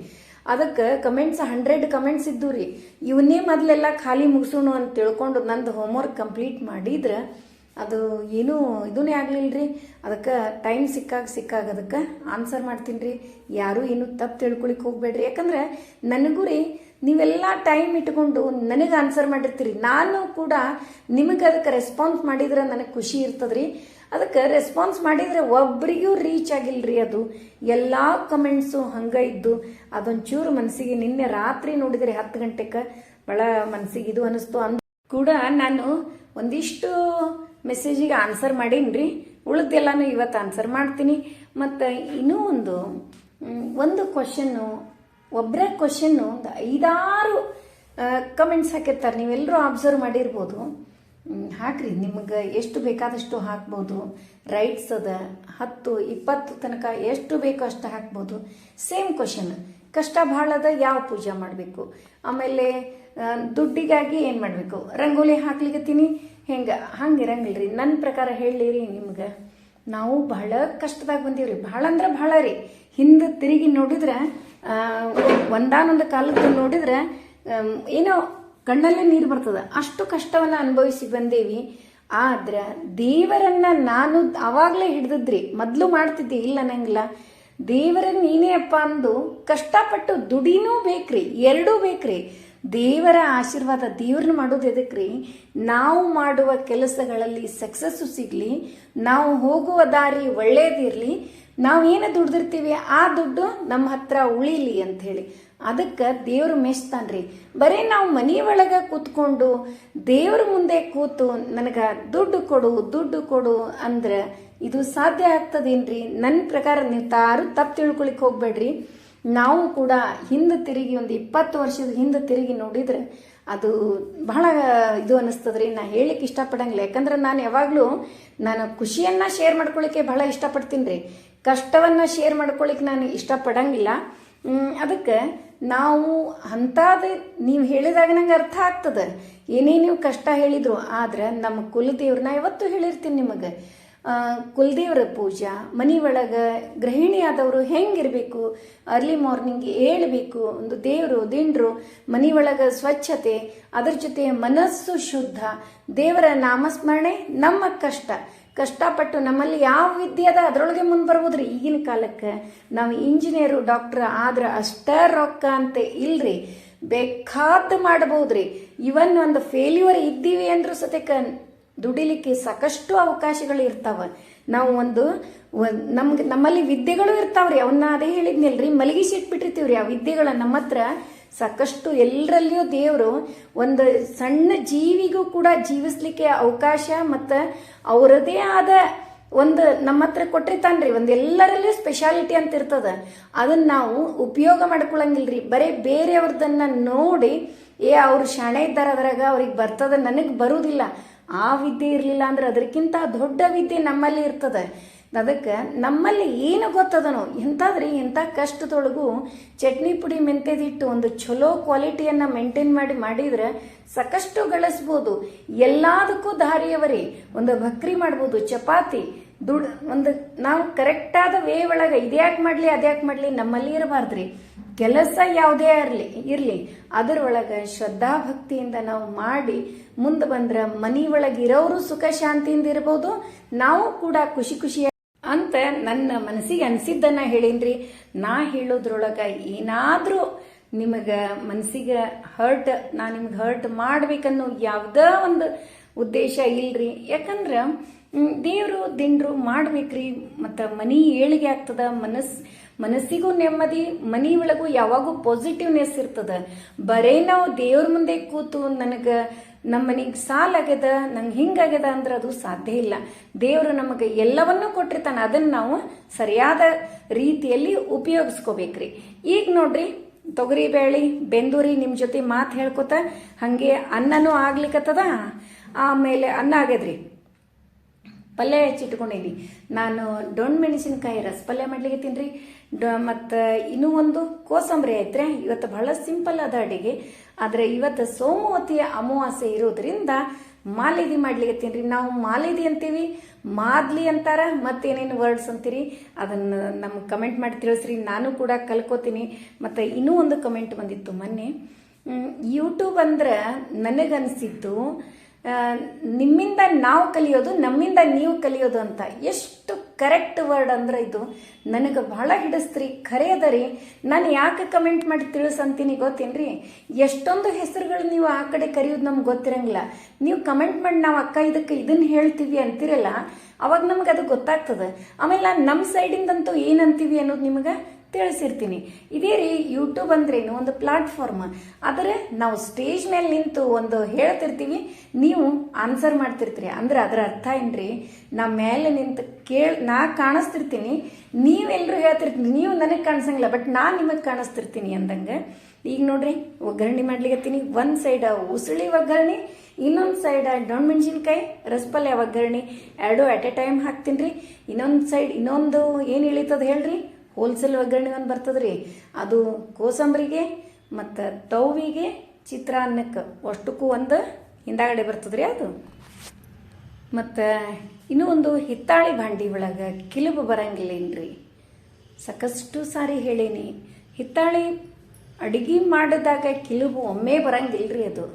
ಅದಕ್ಕೆ ಕಮೆಂಟ್ಸ್ 100 ಕಮೆಂಟ್ಸ್ ಇದ್ದು ರೀ. ಇವನ್ನೇ ಮೊದಲೆಲ್ಲ ಖಾಲಿ ಮುಗಿಸೋಣ ಅಂತ ತಿಳ್ಕೊಂಡು ನಂದು ಹೋಮ್ವರ್ಕ್ ಕಂಪ್ಲೀಟ್ ಮಾಡಿದ್ರೆ ಅದು ಏನೂ ಇದನ್ನೇ ಆಗಲಿಲ್ಲ ರೀ. ಅದಕ್ಕೆ ಟೈಮ್ ಸಿಕ್ಕಾಗ ಅದಕ್ಕೆ ಆನ್ಸರ್ ಮಾಡ್ತೀನಿ ರೀ. ಯಾರೂ ಏನೂ ತಪ್ಪು ತಿಳ್ಕೊಳಿಕ್ಕೆ ಹೋಗ್ಬೇಡ್ರಿ. ಯಾಕಂದ್ರೆ ನನಗೂ ರೀ, ನೀವೆಲ್ಲ ಟೈಮ್ ಇಟ್ಕೊಂಡು ನನಗೆ ಆನ್ಸರ್ ಮಾಡಿರ್ತೀರಿ, ನಾನು ಕೂಡ ನಿಮಗೆ ಅದಕ್ಕೆ ರೆಸ್ಪಾನ್ಸ್ ಮಾಡಿದ್ರೆ ನನಗೆ ಖುಷಿ ಇರ್ತದ್ರಿ. ಅದಕ್ಕೆ ರೆಸ್ಪಾನ್ಸ್ ಮಾಡಿದರೆ ಒಬ್ರಿಗೂ ರೀಚ್ ಆಗಿಲ್ರಿ. ಅದು ಎಲ್ಲ ಕಮೆಂಟ್ಸು ಹಂಗೆ ಇದ್ದು ಅದೊಂಚೂರು ಮನಸ್ಸಿಗೆ, ನಿನ್ನೆ ರಾತ್ರಿ ನೋಡಿದರೆ 10 ಗಂಟೆಗೆ ಭಾಳ ಮನಸ್ಸಿಗೆ ಇದು ಅನ್ನಿಸ್ತು. ಕೂಡ ನಾನು ಒಂದಿಷ್ಟು ಮೆಸೇಜಿಗೆ ಆನ್ಸರ್ ಮಾಡೀನಿ, ಉಳಿದೆಲ್ಲಾನು ಇವತ್ತು ಆನ್ಸರ್ ಮಾಡ್ತೀನಿ. ಮತ್ತು ಇನ್ನೂ ಒಂದು ಕ್ವಶನ್ನು, ಒಬ್ಬರ ಕ್ವಶನ್ನು ಒಂದು 5-6 ಕಮೆಂಟ್ಸ್ ಹಾಕಿರ್ತಾರೆ. ನೀವೆಲ್ಲರೂ ಅಬ್ಸರ್ವ್ ಮಾಡಿರ್ಬೋದು. ಹಾಕ್ರಿ, ನಿಮಗೆ ಎಷ್ಟು ಬೇಕಾದಷ್ಟು ಹಾಕ್ಬೋದು. ರೈಟ್ಸ್ ಅದ 10-20 ತನಕ ಎಷ್ಟು ಬೇಕೋ ಅಷ್ಟು ಹಾಕ್ಬೋದು. ಸೇಮ್ ಕ್ವಶನ್, ಕಷ್ಟ ಭಾಳ ಅದ, ಯಾವ ಪೂಜೆ ಮಾಡಬೇಕು, ಆಮೇಲೆ ದುಡ್ಡಿಗಾಗಿ ಏನು ಮಾಡಬೇಕು, ರಂಗೋಲಿ ಹಾಕ್ಲಿಕ್ಕತ್ತೀನಿ, ಹಂಗೆ ಇರಂಗಿಲ್ರಿ. ನನ್ನ ಪ್ರಕಾರ ಹೇಳಿರಿ ನಿಮ್ಗೆ, ನಾವು ಬಹಳ ಕಷ್ಟದಾಗ ಬಂದೀವ್ರಿ. ಭಾಳ ಅಂದ್ರೆ ಭಾಳ ರೀ. ಹಿಂದೆ ತಿರುಗಿ ನೋಡಿದ್ರೆ, ಒಂದಾನೊಂದು ಕಾಲಕ್ಕೆ ನೋಡಿದ್ರೆ ಏನೋ ಕಣ್ಣಲ್ಲೇ ನೀರು ಬರ್ತದೆ, ಅಷ್ಟು ಕಷ್ಟವನ್ನು ಅನುಭವಿಸಿ ಬಂದೇವಿ. ಆದ್ರೆ ದೇವರನ್ನ ನಾನು ಅವಾಗಲೇ ಹಿಡ್ದಿದ್ರಿ, ಮೊದಲು ಮಾಡ್ತಿದ್ದೆ, ಇಲ್ಲ ಅನ್ನಂಗಿಲ್ಲ. ದೇವರನ್ನ ನೀನೇ ಅಪ್ಪ ಅಂದು ಕಷ್ಟಪಟ್ಟು ದುಡಿನೂ ಬೇಕ್ರಿ, ಎರಡೂ ಬೇಕ್ರಿ. ದೇವರ ಆಶೀರ್ವಾದ, ದೇವ್ರನ್ನ ಮಾಡೋದು ಎದಕ್ರಿ, ನಾವು ಮಾಡುವ ಕೆಲಸಗಳಲ್ಲಿ ಸಕ್ಸಸ್ಸು ಸಿಗಲಿ, ನಾವು ಹೋಗುವ ದಾರಿ ಒಳ್ಳೇದಿರಲಿ, ನಾವು ಏನು ದುಡ್ದಿರ್ತೀವಿ ಆ ದುಡ್ಡು ನಮ್ಮ ಹತ್ರ ಉಳಿಲಿ ಅಂಥೇಳಿ. ಅದಕ್ಕೆ ದೇವ್ರು ಮೆಚ್ತಾನ್ರಿ. ಬರೀ ನಾವು ಮನೆಯೊಳಗೆ ಕೂತ್ಕೊಂಡು ದೇವ್ರ ಮುಂದೆ ಕೂತು ನನಗೆ ದುಡ್ಡು ಕೊಡು ಅಂದ್ರೆ ಇದು ಸಾಧ್ಯ ಆಗ್ತದೇನ್ರಿ? ನನ್ನ ಪ್ರಕಾರ ನೀವು ತಪ್ಪು ತಿಳ್ಕೊಳಿಕ್ಕೆ ಹೋಗ್ಬೇಡ್ರಿ. ನಾವು ಕೂಡ ಹಿಂದೆ ತಿರುಗಿ ಒಂದು 20 ವರ್ಷದ ಹಿಂದೆ ತಿರುಗಿ ನೋಡಿದ್ರೆ ಅದು ಬಹಳ ಇದು ಅನ್ನಿಸ್ತದ್ರಿ. ನಾ ಹೇಳಿಕ್ಕೆ ಇಷ್ಟಪಡಂಗಿಲ್ಲ, ಯಾಕಂದ್ರೆ ನಾನು ಯಾವಾಗಲೂ ಖುಷಿಯನ್ನು ಶೇರ್ ಮಾಡ್ಕೊಳ್ಳಿಕ್ಕೆ ಬಹಳ ಇಷ್ಟಪಡ್ತೀನಿ ರೀ. ಕಷ್ಟವನ್ನು ಶೇರ್ ಮಾಡ್ಕೊಳ್ಳಿಕ್ಕೆ ನಾನು ಇಷ್ಟಪಡಂಗಿಲ್ಲ. ಅದಕ್ಕೆ ನಾವು ಅಂಥದ್ದು ನೀವು ಹೇಳಿದಾಗ ನಂಗೆ ಅರ್ಥ ಆಗ್ತದೆ, ಏನೇ ನೀವು ಕಷ್ಟ ಹೇಳಿದ್ರು. ಆದ್ರೆ ನಮ್ಮ ಕುಲದೇವ್ರನ್ನ ಯಾವತ್ತೂ ಹೇಳಿರ್ತೀನಿ ನಿಮಗೆ, ಕುಲದೇವ್ರ ಪೂಜಾ ಮನೆ ಒಳಗೆ ಗೃಹಿಣಿ ಆದವರು ಹೆಂಗಿರಬೇಕು, ಅರ್ಲಿ ಮಾರ್ನಿಂಗ್ ಏಳಬೇಕು, ಒಂದು ದೇವರು ದಿಂಡ್ರು ಮನೆ ಒಳಗೆ ಸ್ವಚ್ಛತೆ, ಅದರ ಜೊತೆ ಮನಸ್ಸು ಶುದ್ಧ, ದೇವರ ನಾಮಸ್ಮರಣೆ. ನಮ್ಮ ಕಷ್ಟಪಟ್ಟು ನಮ್ಮಲ್ಲಿ ಯಾವ ವಿದ್ಯೆ ಅದ ಅದರೊಳಗೆ ಮುಂದೆ ಬರ್ಬೋದ್ರಿ. ಈಗಿನ ಕಾಲಕ್ಕೆ ನಾವು ಇಂಜಿನಿಯರು ಡಾಕ್ಟರ್ ಆದ್ರೆ ಅಷ್ಟೇ ರೊಕ್ಕ ಅಂತ ಇಲ್ರಿ, ಬೇಕಾದ ಮಾಡಬಹುದ್ರಿ. ಇವನ್ ಒಂದು ಫೇಲ್ಯೂರ್ ಇದ್ದೀವಿ ಅಂದ್ರೂ ಸತ್ಯಕ್ಕ ದುಡಿಲಿಕ್ಕೆ ಸಾಕಷ್ಟು ಅವಕಾಶಗಳು ಇರ್ತಾವ. ನಾವು ನಮ್ಮಲ್ಲಿ ವಿದ್ಯೆಗಳು ಇರ್ತಾವ್ರಿ, ಅವನ್ನ ಅದೇ ಹೇಳಿದ್ನಲ್ರಿ, ಮಲಗಿಸಿ ಇಟ್ಬಿಟ್ಟಿರ್ತೀವ್ರಿ ಆ ವಿದ್ಯೆಗಳ. ನಮ್ಮ ಹತ್ರ ಸಾಕಷ್ಟು ಎಲ್ಲರಲ್ಲಿಯೂ ದೇವರು ಒಂದು ಸಣ್ಣ ಜೀವಿಗೂ ಕೂಡ ಜೀವಿಸ್ಲಿಕ್ಕೆ ಅವಕಾಶ ಮತ್ತು ಅವರದೇ ಆದ ಒಂದು ನಮ್ಮ ಹತ್ರ ಕೊಟ್ಟಿರ್ತಾನ್ರಿ, ಒಂದು ಎಲ್ಲರಲ್ಲೂ ಸ್ಪೆಷಾಲಿಟಿ ಅಂತ ಇರ್ತದ. ಅದನ್ನ ನಾವು ಉಪಯೋಗ ಮಾಡ್ಕೊಳಂಗಿಲ್ರಿ. ಬರೀ ಬೇರೆಯವ್ರದನ್ನ ನೋಡಿ ಅವ್ರು ಶಾಣೆ ಇದ್ದಾರೆ ಅದ್ರಾಗ ಅವ್ರಿಗೆ ಬರ್ತದ, ನನಗೆ ಬರುವುದಿಲ್ಲ. ಆ ವಿದ್ಯೆ ಇರಲಿಲ್ಲ ಅಂದ್ರೆ ಅದಕ್ಕಿಂತ ದೊಡ್ಡ ವಿದ್ಯೆ ನಮ್ಮಲ್ಲಿ ಇರ್ತದೆ. ಅದಕ್ಕೆ ನಮ್ಮಲ್ಲಿ ಏನು ಗೊತ್ತದನೋ ಎಂತಾದ್ರಿ ಎಂಥ ಕಷ್ಟದೊಳಗೂ ಚಟ್ನಿ ಪುಡಿ ಮೆಂತ್ಯದಿಟ್ಟು ಒಂದು ಚಲೋ ಕ್ವಾಲಿಟಿಯನ್ನು ಮೇಂಟೈನ್ ಮಾಡಿದ್ರೆ ಸಾಕಷ್ಟು ಗಳಿಸ್ಬೋದು. ಎಲ್ಲದಕ್ಕೂ ದಾರಿಯವರಿ. ಒಂದು ಭಕ್ರಿ ಮಾಡ್ಬೋದು, ಚಪಾತಿ ಒಂದು ನಾವು ಕರೆಕ್ಟಾದ ವೇ ಒಳಗೆ ಇದ್ಯಾಕೆ ಮಾಡಲಿ ಅದ್ಯಾಕೆ ಮಾಡಲಿ ನಮ್ಮಲ್ಲಿ ಇರಬಾರ್ದ್ರಿ. ಕೆಲಸ ಯಾವುದೇ ಇರಲಿ ಅದರೊಳಗೆ ಶ್ರದ್ಧಾ ಭಕ್ತಿಯಿಂದ ನಾವು ಮಾಡಿ ಮುಂದೆ ಬಂದ್ರೆ ಮನಿ ಒಳಗಿರೋರು ಸುಖ ಶಾಂತಿಯಿಂದ ಇರ್ಬೋದು, ನಾವು ಕೂಡ ಖುಷಿ ಖುಷಿ ಅಂತ ನನ್ನ ಮನಸ್ಸಿಗೆ ಅನಿಸಿದ್ದನ್ನು ಹೇಳೀನ್ರಿ. ನಾ ಹೇಳೋದ್ರೊಳಗೆ ಏನಾದರೂ ನಿಮಗೆ ಮನಸ್ಸಿಗೆ ನಾ ನಿಮ್ಗೆ ಹರ್ಟ್ ಮಾಡ್ಬೇಕನ್ನೋ ಯಾವುದೇ ಒಂದು ಉದ್ದೇಶ ಇಲ್ರಿ. ಯಾಕಂದ್ರೆ ದೇವರು ದಿಂಡ್ರು ಮಾಡ್ಬೇಕ್ರಿ. ಮತ್ತು ಮನಿ ಏಳಿಗೆ ಆಗ್ತದ, ಮನಸ್ಸಿಗೂ ನೆಮ್ಮದಿ, ಮನಿ ಒಳಗೂ ಯಾವಾಗೂ ಪಾಸಿಟಿವ್ನೆಸ್ ಇರ್ತದ. ಬರೇ ನಾವು ದೇವ್ರ ಮುಂದೆ ಕೂತು ನನಗೆ ನಮ್ಮ ಮನೆಗೆ ಸಾಲಾಗ್ಯದ, ನಂಗೆ ಹಿಂಗಾಗ್ಯದ ಅಂದ್ರೆ ಅದು ಸಾಧ್ಯ ಇಲ್ಲ. ದೇವರು ನಮಗೆ ಎಲ್ಲವನ್ನೂ ಕೊಟ್ಟಿರ್ತಾನೆ, ಅದನ್ನು ನಾವು ಸರಿಯಾದ ರೀತಿಯಲ್ಲಿ ಉಪಯೋಗಿಸ್ಕೋಬೇಕ್ರಿ. ಈಗ ನೋಡ್ರಿ ತೊಗರಿ ಬೇಳೆ ಬೆಂದೂರಿ ನಿಮ್ಮ ಜೊತೆ ಮಾತು ಹೇಳ್ಕೊತ ಹಾಗೆ ಅನ್ನನೂ ಆಗ್ಲಿಕ್ಕತ್ತದ. ಆಮೇಲೆ ಅನ್ನ ಆಗ್ಯದ್ರಿ, ಪಲ್ಯ ಹೆಚ್ಚಿಟ್ಕೊಂಡೀನಿ. ನಾನು ಡೊಣ್ ಮೆಣಸಿನ್ಕಾಯಿ ರಸಪಲ್ಯ ಮಾಡ್ಲಿಕ್ಕತ್ತೀನಿ ರೀ. ಮತ್ತು ಇನ್ನೂ ಒಂದು ಕೋಸಂಬರಿ ಐತ್ರಿ. ಇವತ್ತು ಬಹಳ ಸಿಂಪಲ್ ಅದ ಅಡಿಗೆ. ಆದರೆ ಇವತ್ತು ಸೋಮವತಿಯ ಅಮಾವಾಸ್ಯೆ ಇರೋದ್ರಿಂದ ಮಾಲಿದಿ ಮಾಡ್ಲಿಕ್ಕತ್ತೀನಿ ರೀ. ನಾವು ಮಾಲಿದಿ ಅಂತೀವಿ, ಮಾದ್ಲಿ ಅಂತಾರ, ಮತ್ತೇನೇನು ವರ್ಡ್ಸ್ ಅಂತೀರಿ ಅದನ್ನು ನಮ್ಗೆ ಕಮೆಂಟ್ ಮಾಡಿ ತಿಳಿಸ್ರಿ. ನಾನು ಕೂಡ ಕಲ್ಕೋತೀನಿ. ಮತ್ತು ಇನ್ನೂ ಒಂದು ಕಮೆಂಟ್ ಬಂದಿತ್ತು ಮೊನ್ನೆ, ಯೂಟ್ಯೂಬ್ ಅಂದ್ರೆ ನನಗನ್ಸಿತ್ತು ನಿಮ್ಮಿಂದ ನಾವು ಕಲಿಯೋದು, ನಮ್ಮಿಂದ ನೀವು ಕಲಿಯೋದು ಅಂತ. ಎಷ್ಟು ಕರೆಕ್ಟ್ ವರ್ಡ್ ಅಂದ್ರೆ ಇದು ನನಗೆ ಬಹಳ ಹಿಡಿಸ್ತ್ರಿ. ಖರೆ ಅದ ರೀ. ನಾನು ಯಾಕೆ ಕಮೆಂಟ್ ಮಾಡಿ ತಿಳಿಸಂತೀನಿ ಗೊತ್ತೇನ್ರಿ? ಎಷ್ಟೊಂದು ಹೆಸರುಗಳು ನೀವು ಆ ಕಡೆ ಕರೆಯೋದು ನಮ್ಗೆ ಗೊತ್ತಿರಂಗಿಲ್ಲ. ನೀವು ಕಮೆಂಟ್ ಮಾಡಿ ನಾವು ಅಕ್ಕ ಇದನ್ನು ಹೇಳ್ತೀವಿ ಅಂತಿರಲ್ಲ, ಅವಾಗ ನಮ್ಗೆ ಅದು ಗೊತ್ತಾಗ್ತದೆ. ಆಮೇಲೆ ನಮ್ಮ ಸೈಡಿಂದಂತೂ ಏನಂತೀವಿ ಅನ್ನೋದು ನಿಮಗೆ ತಿಳಿಸಿರ್ತೀನಿ. ಇದೇ ರೀ ಯೂಟ್ಯೂಬ್ ಅಂದ್ರೇನು, ಒಂದು ಪ್ಲಾಟ್ಫಾರ್ಮ್. ಆದರೆ ನಾವು ಸ್ಟೇಜ್ ಮೇಲೆ ನಿಂತು ಒಂದು ಹೇಳ್ತಿರ್ತೀವಿ, ನೀವು ಆನ್ಸರ್ ಮಾಡ್ತಿರ್ತೀರಿ. ಅಂದ್ರೆ ಅದರ ಅರ್ಥ ಏನ್ರಿ, ನಾ ಮೇಲೆ ನಿಂತು ನಾ ಕಾಣಿಸ್ತಿರ್ತೀನಿ, ನೀವೆಲ್ಲರೂ ಹೇಳ್ತಿರ್ತೀನಿ, ನೀವು ನನಗೆ ಕಾಣಿಸಂಗಿಲ್ಲ, ಬಟ್ ನಾನು ನಿಮಗೆ ಕಾಣಿಸ್ತಿರ್ತೀನಿ ಅಂದಂಗೆ. ಈಗ ನೋಡ್ರಿ ಒಗ್ಗರಣೆ ಮಾಡ್ಲಿಕ್ಕತ್ತೀನಿ. ಒಂದು ಸೈಡ್ ಉಸುಳಿ ಒಗ್ಗರಣೆ, ಇನ್ನೊಂದು ಸೈಡ್ ಡೊಣ್ ಮೆಣಸಿನ್ಕಾಯಿ ರಸಪಲ್ಯ ಒಗ್ಗರಣೆ, ಎರಡು ಅಟ್ ಎ ಟೈಮ್ ಹಾಕ್ತೀನಿ ರೀ. ಇನ್ನೊಂದು ಸೈಡ್ ಇನ್ನೊಂದು ಏನು ಇಳಿತದ ಹೇಳ್ರಿ, ಹೋಲ್ಸೇಲ್ ಒಗ್ಗರಣೆ ಒಂದು ಬರ್ತದ್ರಿ, ಅದು ಕೋಸಂಬರಿಗೆ ಮತ್ತು ತೌವಿಗೆ ಚಿತ್ರಾನ್ನಕ್ಕೆ ಅಷ್ಟಕ್ಕೂ ಒಂದು ಹಿಂದಾಗಡೆ ಬರ್ತದ್ರಿ ಅದು. ಮತ್ತು ಇನ್ನೂ ಒಂದು ಹಿತ್ತಾಳಿ ಭಾಂಡಿ ಒಳಗೆ ಕಿಲುಬು ಬರಂಗಿಲ್ಲೇನ್ರಿ. ಸಾಕಷ್ಟು ಸಾರಿ ಹೇಳೀನಿ, ಹಿತ್ತಾಳಿ ಅಡುಗೆ ಮಾಡಿದಾಗ ಕಿಲುಬು ಒಮ್ಮೆ ಬರಂಗಿಲ್ರಿ ಅದು.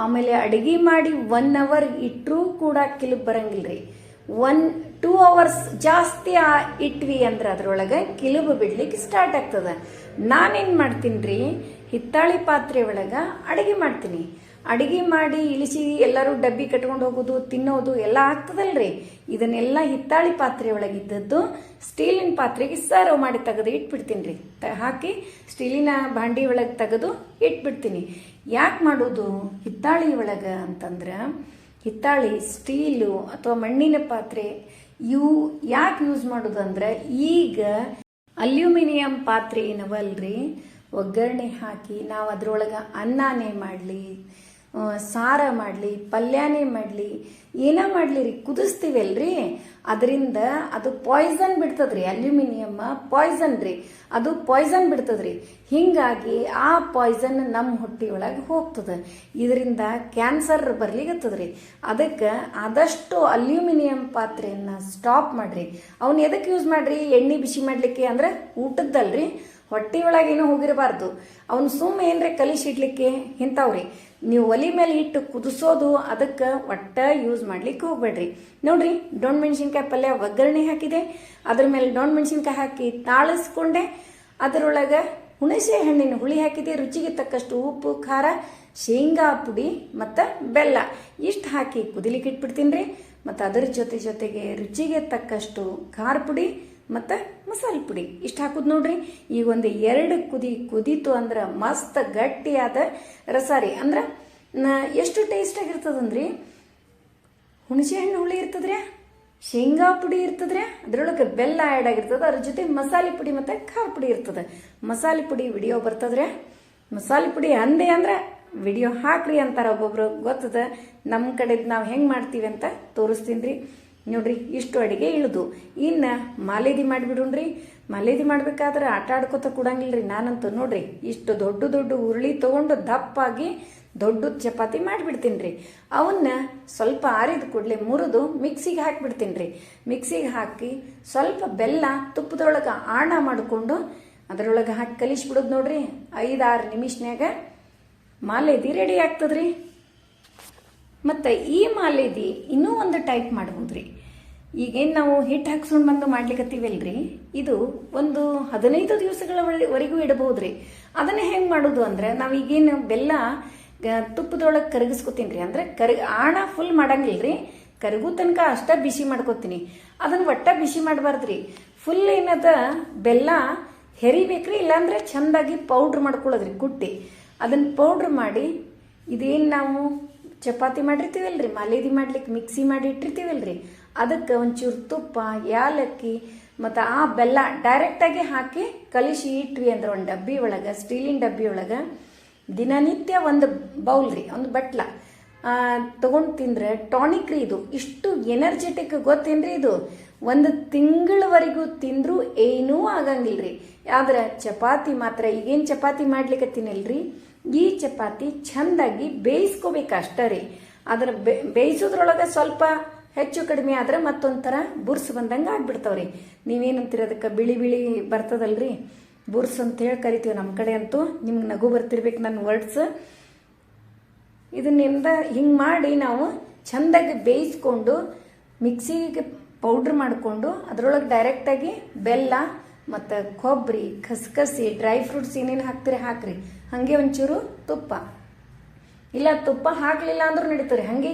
ಆಮೇಲೆ ಅಡುಗೆ ಮಾಡಿ 1 hour ಇಟ್ಟರೂ ಕೂಡ ಕಿಲುಬು ಬರಂಗಿಲ್ರಿ. 1-2 hours ಜಾಸ್ತಿ ಇಟ್ವಿ ಅಂದ್ರೆ ಅದ್ರೊಳಗೆ ಕಿಲುಬು ಬಿಡ್ಲಿಕ್ಕೆ ಸ್ಟಾರ್ಟ್ ಆಗ್ತದೆ. ನಾನೇನು ಮಾಡ್ತೀನಿ ರೀ, ಹಿತ್ತಾಳಿ ಪಾತ್ರೆ ಒಳಗೆ ಅಡುಗೆ ಮಾಡ್ತೀನಿ. ಅಡುಗೆ ಮಾಡಿ ಇಳಿಸಿ ಎಲ್ಲರೂ ಡಬ್ಬಿ ಕಟ್ಕೊಂಡು ಹೋಗೋದು, ತಿನ್ನೋದು ಎಲ್ಲ ಆಗ್ತದಲ್ರಿ. ಇದನ್ನೆಲ್ಲ ಹಿತ್ತಾಳಿ ಪಾತ್ರೆ ಒಳಗಿದ್ದದ್ದು ಸ್ಟೀಲಿನ ಪಾತ್ರೆಗೆ ಸರ್ವ್ ಮಾಡಿ ತೆಗೆದು ಇಟ್ಬಿಡ್ತೀನಿ ರೀ. ಹಾಕಿ ಸ್ಟೀಲಿನ ಭಾಂಡಿ ಒಳಗೆ ತೆಗೆದು ಇಟ್ಬಿಡ್ತೀನಿ. ಯಾಕೆ ಮಾಡೋದು ಹಿತ್ತಾಳಿ ಒಳಗೆ ಅಂತಂದ್ರೆ, ಹಿತ್ತಾಳಿ, ಸ್ಟೀಲು ಅಥವಾ ಮಣ್ಣಿನ ಪಾತ್ರೆ ಇವು ಯಾಕೆ ಯೂಸ್ ಮಾಡೋದು ಅಂದ್ರೆ, ಈಗ ಅಲ್ಯೂಮಿನಿಯಂ ಪಾತ್ರೆ ಏನವಲ್ರಿ, ಒಗ್ಗರಣೆ ಹಾಕಿ ನಾವು ಅದ್ರೊಳಗೆ ಅನ್ನನೇ ಮಾಡಲಿ, ಸಾರ ಮಾಡಲಿ, ಪಲ್ಯನೇ ಮಾಡಲಿ, ಏನ ಮಾಡಲಿ ರೀ, ಕುದಿಸ್ತೀವಲ್ರಿ, ಅದರಿಂದ ಅದು ಪಾಯ್ಸನ್ ಬಿಡ್ತದ್ರಿ. ಅಲ್ಯೂಮಿನಿಯಮ್ ಪಾಯ್ಸನ್ ರೀ, ಅದು ಪಾಯ್ಸನ್ ಬಿಡ್ತದ್ರಿ. ಹಿಂಗಾಗಿ ಆ ಪಾಯ್ಸನ್ ನಮ್ಮ ಹೊಟ್ಟೆ ಒಳಗೆ ಹೋಗ್ತದೆ. ಇದರಿಂದ ಕ್ಯಾನ್ಸರ್ ಬರ್ಲಿಕ್ಕತ್ತದ್ರಿ. ಅದಕ್ಕೆ ಆದಷ್ಟು ಅಲ್ಯೂಮಿನಿಯಂ ಪಾತ್ರೆಯನ್ನು ಸ್ಟಾಪ್ ಮಾಡ್ರಿ. ಅವನ್ನ ಎದಕ್ಕೆ ಯೂಸ್ ಮಾಡ್ರಿ, ಎಣ್ಣೆ ಬಿಸಿ ಮಾಡಲಿಕ್ಕೆ ಅಂದ್ರೆ ಊಟದ್ದಲ್ರಿ, ಹೊಟ್ಟೆ ಒಳಗೇನು ಹೋಗಿರಬಾರ್ದು. ಅವನು ಸುಮ್ಮ ಏನ್ರೆ ಕಲಿಸಿಡ್ಲಿಕ್ಕೆ ಇಂಥವ್ರಿ. ನೀವು ಒಲಿ ಮೇಲೆ ಇಟ್ಟು ಕುದಿಸೋದು, ಅದಕ್ಕೆ ಒಟ್ಟ ಯೂಸ್ ಮಾಡ್ಲಿಕ್ಕೆ ಹೋಗ್ಬೇಡ್ರಿ. ನೋಡ್ರಿ ಡೊಣ್ ಮೆಣಸಿನ್ಕಾಯಿ ಪಲ್ಯ ಒಗ್ಗರಣೆ ಹಾಕಿದೆ, ಅದ್ರ ಮೇಲೆ ಡೊಣ್ ಮೆಣಸಿನ್ಕಾಯಿ ಹಾಕಿ ತಾಳಿಸ್ಕೊಂಡೆ, ಅದರೊಳಗೆ ಹುಣಸೆ ಹಣ್ಣಿನ ಹುಳಿ ಹಾಕಿದೆ, ರುಚಿಗೆ ತಕ್ಕಷ್ಟು ಉಪ್ಪು, ಖಾರ, ಶೇಂಗಾ ಪುಡಿ ಮತ್ತು ಬೆಲ್ಲ ಇಷ್ಟು ಹಾಕಿ ಕುದಿಲಿಕ್ಕೆ ಇಟ್ಬಿಡ್ತೀನಿ ರೀ. ಮತ್ತು ಅದರ ಜೊತೆಗೆ ರುಚಿಗೆ ತಕ್ಕಷ್ಟು ಖಾರ ಪುಡಿ ಮತ್ತು ಮಸಾಲೆ ಪುಡಿ ಇಷ್ಟು ಹಾಕೋದು ನೋಡ್ರಿ. ಈಗ ಒಂದು 2 ಕುದೀತು ಅಂದ್ರೆ ಮಸ್ತ್ ಗಟ್ಟಿಯಾದ ರಸ ರೀ. ಅಂದ್ರೆ ಎಷ್ಟು ಟೇಸ್ಟ್ ಆಗಿರ್ತದಂದ್ರಿ, ಹುಣಸೆ ಹಣ್ಣು ಹುಳಿ ಇರ್ತದ್ರಿ, ಶೇಂಗಾ ಪುಡಿ ಇರ್ತದ್ರೆ ಅದ್ರೊಳಗೆ ಬೆಲ್ಲ ಆ್ಯಡ್ ಆಗಿರ್ತದೆ, ಅದ್ರ ಜೊತೆ ಮಸಾಲೆ ಪುಡಿ ಮತ್ತು ಖಾರ ಪುಡಿ ಇರ್ತದೆ. ಮಸಾಲೆ ಪುಡಿ ವಿಡಿಯೋ ಬರ್ತದ್ರೆ, ಮಸಾಲೆ ಪುಡಿ ಅಂದೆ ಅಂದ್ರೆ ವಿಡಿಯೋ ಹಾಕ್ರಿ ಅಂತಾರೆ ಒಬ್ಬೊಬ್ರು, ಗೊತ್ತದ. ನಮ್ಮ ಕಡೆದು ನಾವು ಹೆಂಗೆ ಮಾಡ್ತೀವಿ ಅಂತ ತೋರಿಸ್ತೀನಿ ರೀ. ನೋಡ್ರಿ, ಇಷ್ಟು ಅಡಿಗೆ ಇಳಿದು ಇನ್ನು ಮಾಲೇದಿ ಮಾಡಿಬಿಡ್ರಿ. ಮಾಲೇದಿ ಮಾಡ್ಬೇಕಾದ್ರೆ ಆಟ ಆಡ್ಕೊತ ಕೊಡಂಗಿಲ್ರಿ ನಾನಂತೂ. ನೋಡ್ರಿ, ಇಷ್ಟು ದೊಡ್ಡ ದೊಡ್ಡ ಉರುಳಿ ತೊಗೊಂಡು ದಪ್ಪಾಗಿ ದೊಡ್ಡ ಚಪಾತಿ ಮಾಡಿಬಿಡ್ತೀನಿ ರೀ. ಅವನ್ನ ಸ್ವಲ್ಪ ಆರಿದ ಕೂಡಲೇ ಮುರಿದು ಮಿಕ್ಸಿಗೆ ಹಾಕಿಬಿಡ್ತೀನಿ ರೀ. ಮಿಕ್ಸಿಗೆ ಹಾಕಿ ಸ್ವಲ್ಪ ಬೆಲ್ಲ ತುಪ್ಪದೊಳಗೆ ಆಣ ಮಾಡಿಕೊಂಡು ಅದರೊಳಗೆ ಹಾಕಿ ಕಲಿಸ್ಬಿಡೋದು. ನೋಡ್ರಿ, 5-6 ನಿಮಿಷನ್ಯಾಗ ಮಾಲೇದಿ ರೆಡಿ ಆಗ್ತದ್ರಿ. ಮತ್ತು ಈ ಮಾಲೇದಿ ಇನ್ನೂ ಒಂದು ಟೈಪ್ ಮಾಡ್ಬೋದ್ರಿ. ಈಗೇನು ನಾವು ಹಿಟ್ಟು ಹಾಕ್ಸ್ಕೊಂಡು ಬಂದು ಮಾಡ್ಲಿಕ್ಕತ್ತೀವಲ್ರಿ, ಇದು ಒಂದು 15 ದಿವಸಗಳವರೆಗೂ ಇಡಬಹುದ್ರಿ. ಅದನ್ನ ಹೆಂಗೆ ಮಾಡೋದು ಅಂದ್ರೆ, ನಾವು ಈಗೇನು ಬೆಲ್ಲ ತುಪ್ಪದೊಳಗೆ ಕರಗಿಸ್ಕೊತೀನಿ ರೀ. ಅಂದ್ರೆ ಆಣ ಫುಲ್ ಮಾಡಂಗಿಲ್ರಿ, ಕರಗು ತನಕ ಅಷ್ಟ ಬಿಸಿ ಮಾಡ್ಕೊತೀನಿ. ಅದನ್ನ ಒಟ್ಟ ಬಿಸಿ ಮಾಡಬಾರ್ದ್ರಿ. ಫುಲ್ ಏನದ ಬೆಲ್ಲ ಹೆರಿಬೇಕ್ರಿ, ಇಲ್ಲಾಂದ್ರೆ ಚಂದಾಗಿ ಪೌಡ್ರ್ ಮಾಡ್ಕೊಳ್ಳೋದ್ರಿ ಕುಟ್ಟಿ. ಅದನ್ನ ಪೌಡ್ರ್ ಮಾಡಿ ಇದೇನು ನಾವು ಚಪಾತಿ ಮಾಡಿರ್ತೀವಲ್ರಿ, ಮಾಲೇದಿ ಮಾಡ್ಲಿಕ್ಕೆ ಮಿಕ್ಸಿ ಮಾಡಿ ಇಟ್ಟಿರ್ತೀವಲ್ರಿ, ಅದಕ್ಕೆ ಒಂಚೂರು ತುಪ್ಪ, ಯಾಲಕ್ಕಿ ಮತ್ತು ಆ ಬೆಲ್ಲ ಡೈರೆಕ್ಟಾಗಿ ಹಾಕಿ ಕಲಿಸಿ ಇಟ್ವಿ ಅಂದ್ರೆ ಒಂದು ಡಬ್ಬಿ ಒಳಗೆ, ಸ್ಟೀಲಿನ ಡಬ್ಬಿ ಒಳಗೆ ದಿನನಿತ್ಯ ಒಂದು ಬೌಲ್ ರೀ, ಒಂದು ಬಟ್ಲ ತಗೊಂಡು ತಿಂದ್ರೆ ಟಾನಿಕ್ ರೀ. ಇದು ಇಷ್ಟು ಎನರ್ಜೆಟಿಕ್ ಗೊತ್ತೇನ್ರಿ. ಇದು 1 ತಿಂಗಳವರೆಗೂ ತಿಂದರೂ ಏನೂ ಆಗಂಗಿಲ್ರಿ. ಆದ್ರೆ ಚಪಾತಿ ಮಾತ್ರ, ಈಗೇನು ಚಪಾತಿ ಮಾಡ್ಲಿಕ್ಕತ್ತೀನಲ್ರಿ, ಈ ಚಪಾತಿ ಚಂದಾಗಿ ಬೇಯಿಸ್ಕೋಬೇಕು ಅಷ್ಟೇ ರೀ. ಅದರ ಬೇಯಿಸೋದ್ರೊಳಗೆ ಸ್ವಲ್ಪ ಹೆಚ್ಚು ಕಡಿಮೆ ಆದ್ರೆ ಮತ್ತೊಂಥರ ಬುರ್ಸ್ ಬಂದಂಗೆ ಆಗ್ಬಿಡ್ತಾವ್ರಿ. ನೀವೇನಂತೀರ ಅದಕ್ಕೆ? ಬಿಳಿ ಬಿಳಿ ಬರ್ತದಲ್ರಿ, ಬುರ್ಸ್ ಅಂತ ಹೇಳಿ ಕರಿತೀವಿ ನಮ್ಮ ಕಡೆ ಅಂತೂ. ನಿಮ್ಗೆ ನಗು ಬರ್ತಿರ್ಬೇಕು ನನ್ನ ವರ್ಡ್ಸ್. ಇದನ್ನಿಂದ ಹಿಂಗೆ ಮಾಡಿ ನಾವು ಚಂದಾಗಿ ಬೇಯಿಸ್ಕೊಂಡು ಮಿಕ್ಸಿಗೆ ಪೌಡ್ರ್ ಮಾಡಿಕೊಂಡು ಅದರೊಳಗೆ ಡೈರೆಕ್ಟಾಗಿ ಬೆಲ್ಲ ಮತ್ತು ಕೊಬ್ಬರಿ, ಖಸ್ಖಸಿ, ಡ್ರೈ ಫ್ರೂಟ್ಸ್ ಏನೇನು ಹಾಕ್ತೀರಿ ಹಾಕ್ರಿ. ಹಾಗೆ ಒಂಚೂರು ತುಪ್ಪ, ಇಲ್ಲ ತುಪ್ಪ ಹಾಕಲಿಲ್ಲ ಅಂದ್ರೂ ನಡೀತಾರೆ. ಹಾಗೆ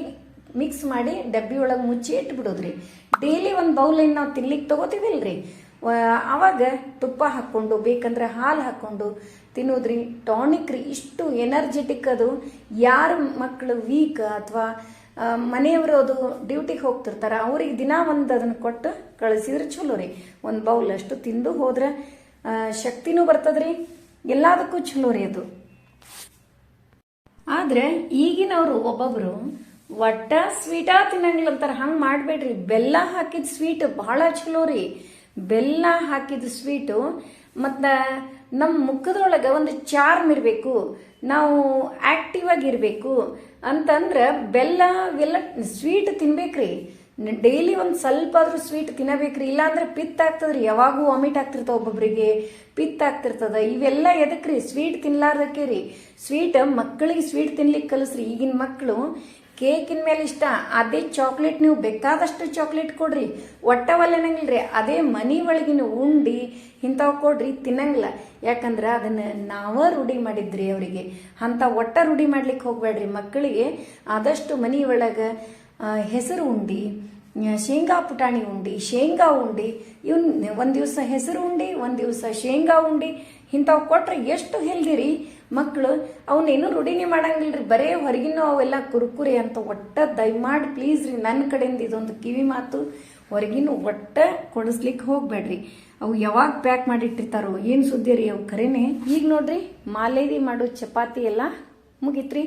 ಮಿಕ್ಸ್ ಮಾಡಿ ಡಬ್ಬಿ ಒಳಗೆ ಮುಚ್ಚಿ ಇಟ್ಬಿಡೋದ್ರಿ. ಡೈಲಿ ಒಂದು ಬೌಲಿನ ನಾವು ತಿನ್ಲಿಕ್ಕೆ ತೊಗೋತೀವಿಲ್ರಿ, ಆವಾಗ ತುಪ್ಪ ಹಾಕ್ಕೊಂಡು ಬೇಕಂದ್ರೆ ಹಾಲು ಹಾಕ್ಕೊಂಡು ತಿನ್ನೋದ್ರಿ. ಟಾನಿಕ್ ರೀ, ಇಷ್ಟು ಎನರ್ಜೆಟಿಕ್. ಅದು ಯಾರು ಮಕ್ಕಳು ವೀಕ್ ಅಥವಾ ಮನೆಯವರು ಅದು ಡ್ಯೂಟಿಗೆ ಹೋಗ್ತಿರ್ತಾರೆ ಅವ್ರಿಗೆ ದಿನ ಒಂದು ಅದನ್ನು ಕೊಟ್ಟು ಕಳಿಸಿದ್ರೆ ಚಲೋ ರೀ. ಒಂದು ಬೌಲ್ ಅಷ್ಟು ತಿಂದು ಹೋದ್ರೆ ಶಕ್ತಿನೂ ಬರ್ತದ್ರಿ, ಎಲ್ಲದಕ್ಕೂ ಚಲೋ ರೀ ಅದು. ಆದ್ರೆ ಈಗಿನವರು ಒಬ್ಬೊಬ್ರು ಒಟ್ಟ ಸ್ವೀಟಾ ತಿನ್ನಂಗಿಲ್ಲ ಅಂತಾರೆ. ಹಂಗೆ ಮಾಡಬೇಡ್ರಿ. ಬೆಲ್ಲ ಹಾಕಿದ ಸ್ವೀಟ್ ಬಹಳ ಚಲೋ ರೀ. ಬೆಲ್ಲ ಹಾಕಿದ ಸ್ವೀಟು ಮತ್ತು ನಮ್ಮ ಮುಖದೊಳಗೆ ಒಂದು ಚಾರ್ಮ್ ಇರಬೇಕು, ನಾವು ಆಕ್ಟಿವ್ ಆಗಿರಬೇಕು ಅಂತಂದ್ರೆ ಬೆಲ್ಲ ಇವೆಲ್ಲ ಸ್ವೀಟ್ ತಿನ್ಬೇಕ್ರಿ. ಡೈಲಿ ಒಂದು ಸ್ವಲ್ಪ ಆದ್ರೂ ಸ್ವೀಟ್ ತಿನ್ನಬೇಕ್ರಿ. ಇಲ್ಲಾಂದ್ರೆ ಪಿತ್ತ ಆಗ್ತದ್ರಿ. ಯಾವಾಗೂ ವಾಮಿಟ್ ಆಗ್ತಿರ್ತಾವ, ಒಬ್ಬೊಬ್ರಿಗೆ ಪಿತ್ತ ಆಗ್ತಿರ್ತದ. ಇವೆಲ್ಲ ಎದಕ್ರಿ? ಸ್ವೀಟ್ ತಿನ್ಲಾರ್ದಕ್ಕೆ ರೀ. ಸ್ವೀಟ್ ಮಕ್ಕಳಿಗೆ ಸ್ವೀಟ್ ತಿನ್ಲಿಕ್ಕೆ ಕಲಿಸ್ರಿ. ಈಗಿನ ಮಕ್ಕಳು ಕೇಕಿನ ಮೇಲೆ ಇಷ್ಟ, ಅದೇ ಚಾಕ್ಲೇಟ್ ನೀವು ಬೇಕಾದಷ್ಟು ಚಾಕ್ಲೇಟ್ ಕೊಡ್ರಿ, ಒಟ್ಟವಲ್ಲೆನಂಗಿಲ್ರಿ. ಅದೇ ಮನಿ ಒಳಗಿನ ಉಂಡಿ ಇಂಥವು ಕೊಡ್ರಿ, ತಿನ್ನಂಗಿಲ್ಲ. ಯಾಕಂದ್ರೆ ಅದನ್ನು ನಾವ ರೂಢಿ ಮಾಡಿದ್ರಿ ಅವರಿಗೆ. ಅಂಥ ಒಟ್ಟ ರೂಢಿ ಮಾಡ್ಲಿಕ್ಕೆ ಹೋಗ್ಬೇಡ್ರಿ. ಮಕ್ಕಳಿಗೆ ಆದಷ್ಟು ಮನಿ ಒಳಗೆ ಹೆಸರು ಉಂಡಿ, ಶೇಂಗಾ ಪುಟಾಣಿ ಉಂಡಿ, ಶೇಂಗಾ ಉಂಡಿ, ಇವನ್ ಒಂದು ದಿವಸ ಹೆಸರು ಉಂಡಿ, ಒಂದು ದಿವಸ ಶೇಂಗಾ ಉಂಡಿ ಇಂಥವು ಕೊಟ್ರೆ ಎಷ್ಟು ಹೆಲ್ದಿ ರೀ. ಮಕ್ಕಳು ಅವನ್ನೇನು ರೂಢಿನೇ ಮಾಡಂಗಿಲ್ರಿ. ಬರೇ ಹೊರಗಿನ ಅವೆಲ್ಲ ಕುರುಕುರಿ ಅಂತ. ಒಟ್ಟ ದಯಮಾಡಿ ಪ್ಲೀಸ್ ರೀ, ನನ್ನ ಕಡೆಯಿಂದ ಇದೊಂದು ಕಿವಿ ಮಾತು, ಹೊರಗಿನ ಒಟ್ಟ ಕೊಡಿಸ್ಲಿಕ್ಕೆ ಹೋಗ್ಬೇಡ್ರಿ. ಅವು ಯಾವಾಗ ಪ್ಯಾಕ್ ಮಾಡಿಟ್ಟಿರ್ತಾರೋ ಏನು ಸುದ್ದಿ ರೀ ಅವು ಖರೇನೆ. ಈಗ ನೋಡ್ರಿ, ಮಾಲೇದಿ ಮಾಡೋ ಚಪಾತಿ ಎಲ್ಲ ಮುಗಿತ್ರಿ.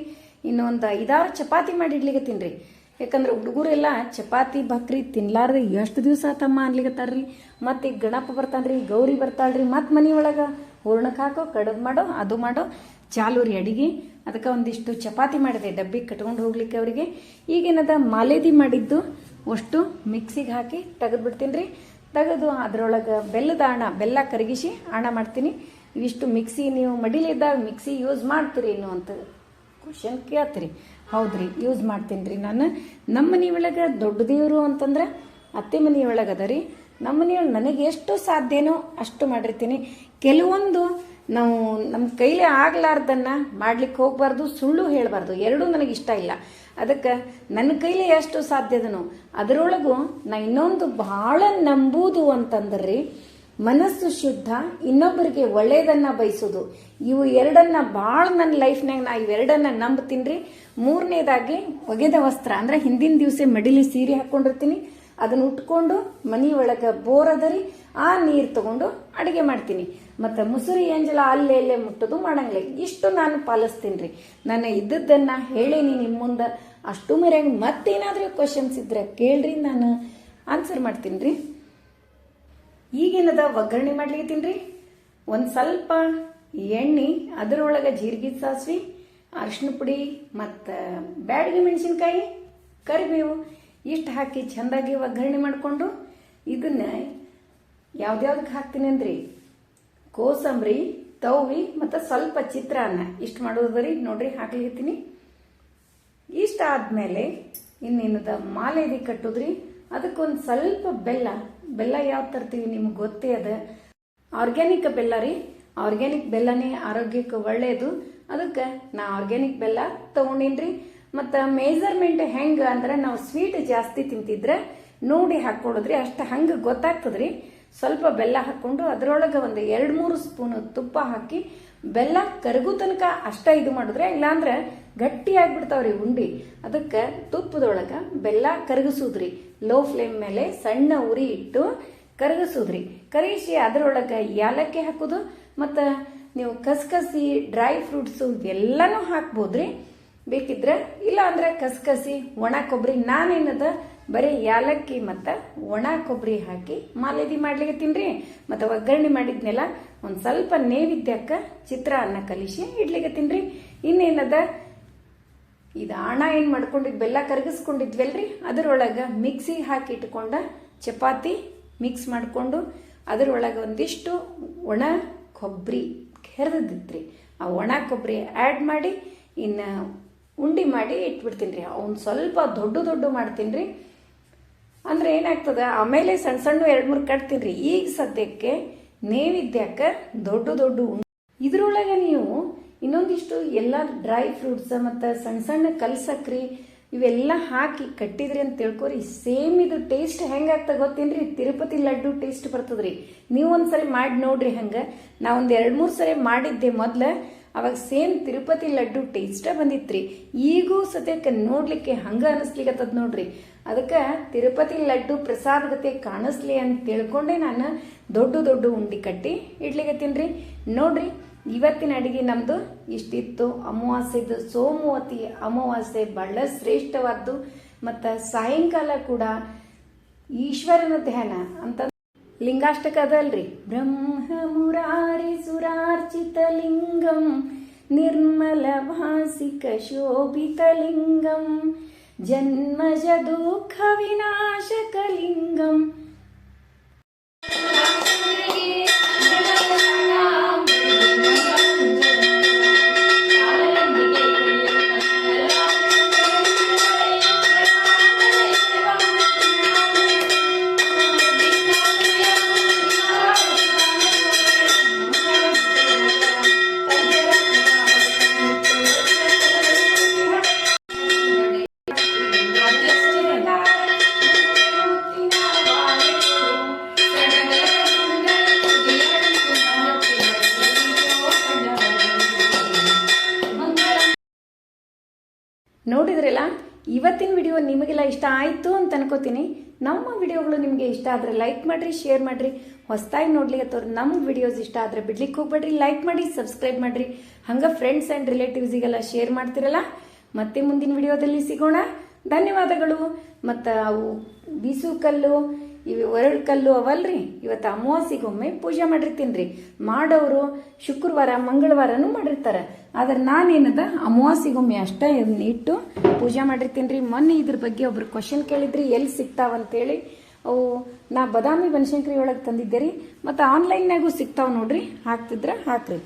ಇನ್ನೊಂದು 5-6 ಚಪಾತಿ ಮಾಡಿಡ್ಲಿಕತ್ತೀನಿ ರೀ. ಯಾಕಂದ್ರೆ ಹುಡುಗರೆಲ್ಲ ಚಪಾತಿ ಭಕ್ರಿ ತಿನ್ಲಾರ್ರಿ ಎಷ್ಟು ದಿವಸ ತಮ್ಮ ಅನ್ಲಿಕತ್ತಾರ್ರಿ. ಮತ್ತೆ ಈಗ ಗಣಪ ಬರ್ತಾನ್ರಿ, ಗೌರಿ ಬರ್ತಾಳ್ರಿ, ಮತ್ತೆ ಮನೆ ಒಳಗೆ ಹೂರ್ಣಕ್ಕೆ ಹಾಕೋ, ಕಡುಬು ಮಾಡೋ, ಅದು ಮಾಡೋ ಚಾಲು ರೀ ಅಡಿಗೆ. ಅದಕ್ಕೆ ಒಂದಿಷ್ಟು ಚಪಾತಿ ಮಾಡಿದೆ ಡಬ್ಬಿಗೆ ಕಟ್ಕೊಂಡು ಹೋಗ್ಲಿಕ್ಕೆ ಅವರಿಗೆ. ಈಗೇನದ ಮಾಲೇದಿ ಮಾಡಿದ್ದು ಅಷ್ಟು ಮಿಕ್ಸಿಗೆ ಹಾಕಿ ತೆಗೆದ್ಬಿಡ್ತೀನಿ ರೀ. ತೆಗೆದು ಅದರೊಳಗೆ ಬೆಲ್ಲದ ಬೆಲ್ಲ ಕರಗಿಸಿ ಆಣ ಮಾಡ್ತೀನಿ. ಇವಿಷ್ಟು ಮಿಕ್ಸಿ ನೀವು ಮಡಿಲಿದ್ದಾಗ ಮಿಕ್ಸಿ ಯೂಸ್ ಮಾಡ್ತೀರಿ ಏನು ಅಂತ ಕ್ವಶನ್ ಕೇಳ್ತೀರಿ. ಹೌದ್ರಿ, ಯೂಸ್ ಮಾಡ್ತೀನಿ ರೀ ನಾನು. ನಮ್ಮ ಮನೆ ಒಳಗೆ ದೊಡ್ಡ ದೇವರು ಅಂತಂದ್ರೆ ಅತ್ತೆ ಮನೆ ಒಳಗೆ ಅದ ರೀ. ನಮ್ಮ ಮನೆಯೊಳಗೆ ನನಗೆ ಎಷ್ಟು ಸಾಧ್ಯನೋ ಅಷ್ಟು ಮಾಡಿರ್ತೀನಿ. ಕೆಲವೊಂದು ನಾವು ನಮ್ಮ ಕೈಲಿ ಆಗ್ಲಾರ್ದನ್ನ ಮಾಡ್ಲಿಕ್ಕೆ ಹೋಗ್ಬಾರ್ದು, ಸುಳ್ಳು ಹೇಳಬಾರ್ದು, ಎರಡೂ ನನಗೆ ಇಷ್ಟ ಇಲ್ಲ. ಅದಕ್ಕೆ ನನ್ನ ಕೈಲಿ ಎಷ್ಟು ಸಾಧ್ಯದನೋ ಅದರೊಳಗೂ ನಾ ಇನ್ನೊಂದು ಭಾಳ ನಂಬುವುದು ಅಂತಂದ್ರಿ, ಮನಸ್ಸು ಶುದ್ಧ, ಇನ್ನೊಬ್ಬರಿಗೆ ಒಳ್ಳೆಯದನ್ನ ಬಯಸೋದು. ಇವು ಎರಡನ್ನ ಭಾಳ ನನ್ನ ಲೈಫ್ನಾಗ ನಾ ಇವೆರಡನ್ನ ನಂಬ್ತೀನಿ ರೀ. ಮೂರನೇದಾಗಿ ಒಗೆದ ವಸ್ತ್ರ, ಅಂದ್ರೆ ಹಿಂದಿನ ದಿವಸ ಮಡಿಲಿ ಸೀರೆ ಹಾಕೊಂಡಿರ್ತೀನಿ, ಅದನ್ನ ಉಟ್ಕೊಂಡು ಮನಿ ಒಳಗೆ ಬೋರ್ ಅದರಿ ಆ ನೀರು ತಗೊಂಡು ಅಡಿಗೆ ಮಾಡ್ತೀನಿ. ಮತ್ತು ಮುಸುರಿ ಎಂಜಲ ಅಲ್ಲೇ ಇಲ್ಲೇ ಮುಟ್ಟೋದು ಮಾಡಂಗಿಲ್ಲ. ಇಷ್ಟು ನಾನು ಪಾಲಿಸ್ತೀನಿ ರೀ. ನಾನು ಇದ್ದದ್ದನ್ನು ಹೇಳೀನಿ ನಿಮ್ಮ ಮುಂದೆ. ಅಷ್ಟು ಮೇರೆಗೆ ಮತ್ತೇನಾದರೂ ಕ್ವಶನ್ಸ್ ಇದ್ರೆ ಕೇಳ್ರಿ, ನಾನು ಆನ್ಸರ್ ಮಾಡ್ತೀನಿ ರೀ. ಈಗೇನದ ಒಗ್ಗರಣೆ ಮಾಡ್ಲಿಕತ್ತೀನಿ ರೀ. ಒಂದು ಸ್ವಲ್ಪ ಎಣ್ಣೆ, ಅದರೊಳಗೆ ಜೀರಿಗೆ ಸಾಸಿವೆ, ಅರಿಶಿನ ಪುಡಿ ಮತ್ತು ಬ್ಯಾಡಗಿ ಮೆಣಸಿನ್ಕಾಯಿ, ಕರಿಬೇವು ಇಷ್ಟು ಹಾಕಿ ಚೆಂದಾಗಿ ಒಗ್ಗರಣೆ ಮಾಡಿಕೊಂಡು ಇದನ್ನ ಯಾವ್ದ್ಯಾವ್ದಕ್ಕೆ ಹಾಕ್ತೀನಿ ಅಂದ್ರಿ, ಕೋಸಂಬರಿ, ತೌವಿ ಮತ್ತು ಸ್ವಲ್ಪ ಚಿತ್ರಾನ್ನ ಇಷ್ಟು ಮಾಡೋದು ರೀ. ನೋಡ್ರಿ ಹಾಕ್ಲಿಕತ್ತೀನಿ. ಇಷ್ಟ ಆದ್ಮೇಲೆ ಇನ್ನೇನದ ಮಾಲೆದಿ ಕಟ್ಟೋದ್ರಿ. ಅದಕ್ಕೊಂದು ಸ್ವಲ್ಪ ಬೆಲ್ಲ ಯಾವ್ದು ತರ್ತೀವಿ ನಿಮ್ಗೆ ಗೊತ್ತೇ ಅದ. ಆರ್ಗ್ಯಾನಿಕ್ ಬೆಲ್ಲ ರೀ. ಆರ್ಗ್ಯಾನಿಕ್ ಬೆಲ್ಲನೇ ಆರೋಗ್ಯಕ್ಕೆ ಒಳ್ಳೆಯದು. ಅದಕ್ಕೆ ನಾ ಆರ್ಗ್ಯಾನಿಕ್ ಬೆಲ್ಲ ತಗೊಂಡೀನ್ರಿ. ಮತ್ತು ಮೇಜರ್ಮೆಂಟ್ ಹೆಂಗೆ ಅಂದ್ರೆ ನಾವು ಸ್ವೀಟ್ ಜಾಸ್ತಿ ತಿಂತಿದ್ರೆ ನೋಡಿ ಹಾಕ್ಕೊಡೋದ್ರಿ. ಅಷ್ಟು ಹಂಗೆ ಗೊತ್ತಾಗ್ತದ್ರಿ. ಸ್ವಲ್ಪ ಬೆಲ್ಲ ಹಾಕ್ಕೊಂಡು ಅದರೊಳಗೆ ಒಂದು 2-3 ಸ್ಪೂನ್ ತುಪ್ಪ ಹಾಕಿ ಬೆಲ್ಲ ಕರಗು ತನಕ ಅಷ್ಟ ಇದು ಮಾಡಿದ್ರೆ, ಇಲ್ಲಾಂದ್ರೆ ಗಟ್ಟಿ ಆಗ್ಬಿಡ್ತಾವ್ರಿ ಉಂಡಿ. ಅದಕ್ಕೆ ತುಪ್ಪದೊಳಗೆ ಬೆಲ್ಲ ಕರಗಿಸೋದ್ರಿ. ಲೋ ಫ್ಲೇಮ್ ಮೇಲೆ ಸಣ್ಣ ಉರಿ ಇಟ್ಟು ಕರಗಿಸೋದ್ರಿ. ಕರಗಿಸಿ ಅದರೊಳಗೆ ಯಾಲಕ್ಕಿ ಹಾಕೋದು ಮತ್ತು ನೀವು ಕಸ್ಕಸಿ, ಡ್ರೈ ಫ್ರೂಟ್ಸು ಇವೆಲ್ಲನೂ ಹಾಕ್ಬೋದ್ರಿ ಬೇಕಿದ್ರೆ. ಇಲ್ಲ ಅಂದ್ರೆ ಕಸ್ಕಸಿ, ಒಣ ಕೊಬ್ಬರಿ. ನಾನೇನದ ಬರೀ ಯಾಲಕ್ಕಿ ಮತ್ತು ಒಣ ಕೊಬ್ಬರಿ ಹಾಕಿ ಮಾಲೆದಿ ಮಾಡ್ಲಿಕತ್ತೀನಿ ರೀ. ಮತ್ತು ಒಗ್ಗರಣೆ ಮಾಡಿದ್ನೆಲ್ಲ ಒಂದು ಸ್ವಲ್ಪ ನೈವೇದ್ಯಕ್ಕೆ ಚಿತ್ರಾನ್ನ ಕಲಿಸಿ ಇಡ್ಲಿಕತ್ತೀನಿ ರೀ. ಇನ್ನೇನದ ಇದು ಆಣ ಏನು ಮಾಡ್ಕೊಂಡಿದ್ದು ಬೆಲ್ಲ ಕರಗಿಸ್ಕೊಂಡಿದ್ವಲ್ರಿ, ಅದರೊಳಗೆ ಮಿಕ್ಸಿಗೆ ಹಾಕಿ ಇಟ್ಕೊಂಡ ಚಪಾತಿ ಮಿಕ್ಸ್ ಮಾಡಿಕೊಂಡು ಅದರೊಳಗೆ ಒಂದಿಷ್ಟು ಒಣ ಕೊಬ್ಬರಿ ಹೆರ್ದಿದ್ರಿ, ಆ ಒಣ ಕೊಬ್ಬರಿ ಆ್ಯಡ್ ಮಾಡಿ ಇನ್ನು ಉಂಡಿ ಮಾಡಿ ಇಟ್ಬಿಡ್ತೀನಿ ರೀ. ಅವ್ನು ಸ್ವಲ್ಪ ದೊಡ್ಡ ಮಾಡ್ತೀನಿ ರೀ. ಅಂದ್ರೆ ಏನಾಗ್ತದ, ಆಮೇಲೆ ಸಣ್ಣ ಸಣ್ಣ 2-3 ಕಟ್ತೀನಿ ರೀ. ಈಗ ಸದ್ಯಕ್ಕೆ ನೈವೇದ್ಯಕ್ಕೆ ದೊಡ್ಡ ಉಂಡಿ. ಇದ್ರೊಳಗೆ ನೀವು ಇನ್ನೊಂದಿಷ್ಟು ಎಲ್ಲ ಡ್ರೈ ಫ್ರೂಟ್ಸ್ ಮತ್ತು ಸಣ್ಣ ಕಲ್ಸಕ್ರಿ ಇವೆಲ್ಲ ಹಾಕಿ ಕಟ್ಟಿದ್ರಿ ಅಂತ ತಿಳ್ಕೊರಿ. ಸೇಮ್ ಇದು ಟೇಸ್ಟ್ ಹೆಂಗಾಗ್ತದೆ ಗೊತ್ತೇನ್ರಿ, ತಿರುಪತಿ ಲಡ್ಡು ಟೇಸ್ಟ್ ಬರ್ತದ್ರಿ. ನೀವು ಒಂದ್ಸರಿ ಮಾಡಿ ನೋಡ್ರಿ. ಹಂಗೆ ನಾ ಒಂದು 2-3 ಸರಿ ಮಾಡಿದ್ದೆ ಮೊದ್ಲು. ಅವಾಗ ಸೇಮ್ ತಿರುಪತಿ ಲಡ್ಡು ಟೇಸ್ಟ ಬಂದಿತ್ರಿ. ಈಗೂ ಸದ್ಯಕ್ಕೆ ನೋಡ್ಲಿಕ್ಕೆ ಹಂಗ ಅನಿಸ್ಲಿಕ್ಕತ್ತದ ನೋಡ್ರಿ. ಅದಕ್ಕೆ ತಿರುಪತಿ ಲಡ್ಡು ಪ್ರಸಾದಗತೆ ಕಾಣಿಸ್ಲಿ ಅಂತ ತಿಳ್ಕೊಂಡೆ ನಾನು ದೊಡ್ಡ ಉಂಡಿ ಕಟ್ಟಿ ಇಡ್ಲಿಕತ್ತೀನಿ ರೀ. ನೋಡ್ರಿ, ಇವತ್ತಿನ ಅಡಿಗೆ ನಮ್ದು ಇಷ್ಟಿತ್ತು. ಅಮಾವಾಸ್ಯೆದು ಸೋಮವತಿ ಅಮಾವಾಸ್ಯೆ ಬಹಳ ಶ್ರೇಷ್ಠವಾದ್ದು. ಮತ್ತು ಸಾಯಂಕಾಲ ಕೂಡ ಈಶ್ವರನ ಧ್ಯಾನ ಅಂತ ಲಿಂಗಾಷ್ಟಕ ಅದಲ್ರಿ. ಬ್ರಹ್ಮ ಮುರಾರಿ ಸುರಾರ್ಚಿತ ಲಿಂಗಂ ನಿರ್ಮಲ ಭಾಸಿಕ ಶೋಭಿತ ಲಿಂಗಂ ಜನ್ಮಜ ದುಃಖ ವಿನಾಶಕ ಲಿಂಗಂ. ನೋಡಿದ್ರಲ್ಲ, ಇವತ್ತಿನ ವಿಡಿಯೋ ನಿಮಗೆಲ್ಲ ಇಷ್ಟ ಆಯಿತು ಅಂತ ಅನ್ಕೋತೀನಿ. ನಮ್ಮ ವಿಡಿಯೋಗಳು ನಿಮಗೆ ಇಷ್ಟ ಆದರೆ ಲೈಕ್ ಮಾಡಿರಿ, ಶೇರ್ ಮಾಡಿರಿ. ಹೊಸದಾಗಿ ನೋಡ್ಲಿಕ್ಕೆ ನಮ್ಮ ವಿಡಿಯೋಸ್ ಇಷ್ಟ ಆದರೆ ಬಿಡ್ಲಿಕ್ಕೆ ಹೋಗ್ಬೇಡ್ರಿ. ಲೈಕ್ ಮಾಡಿ, ಸಬ್ಸ್ಕ್ರೈಬ್ ಮಾಡಿರಿ. ಹಂಗೆ ಫ್ರೆಂಡ್ಸ್ ಆ್ಯಂಡ್ ರಿಲೇಟಿವ್ಸಿಗೆಲ್ಲ ಶೇರ್ ಮಾಡ್ತಿರಲ್ಲ. ಮತ್ತೆ ಮುಂದಿನ ವಿಡಿಯೋದಲ್ಲಿ ಸಿಗೋಣ. ಧನ್ಯವಾದಗಳು. ಮತ್ತು ಅವು ಬೀಸು ಕಲ್ಲು, ಇವು 2 ಕಲ್ಲು ಅವಲ್ರಿ, ಇವತ್ತು ಅಮಾವಾಸ್ಯೆಗೊಮ್ಮೆ ಪೂಜೆ ಮಾಡಿರ್ತೀನಿ ರೀ. ಮಾಡೋರು ಶುಕ್ರವಾರ ಮಂಗಳವಾರನೂ ಮಾಡಿರ್ತಾರೆ. ಆದ್ರೆ ನಾನೇನದ ಅಮಾವಾಸ್ಯೆಗೊಮ್ಮೆ ಅಷ್ಟೇ ಇಟ್ಟು ಪೂಜೆ ಮಾಡಿರ್ತೀನಿ ರೀ. ಮೊನ್ನೆ ಇದ್ರ ಬಗ್ಗೆ ಒಬ್ರು ಕ್ವಶನ್ ಕೇಳಿದ್ರಿ, ಎಲ್ಲಿ ಸಿಗ್ತಾವಂತೇಳಿ. ಅವು ನಾ ಬಾದಾಮಿ ಬನಶಂಕರಿ ಒಳಗೆ ತಂದಿದ್ದೆ ರೀ. ಮತ್ತು ಆನ್ಲೈನ್ನಾಗೂ ಸಿಗ್ತಾವ ನೋಡ್ರಿ. ಹಾಕ್ತಿದ್ರೆ ಹಾಕ್ರಿ.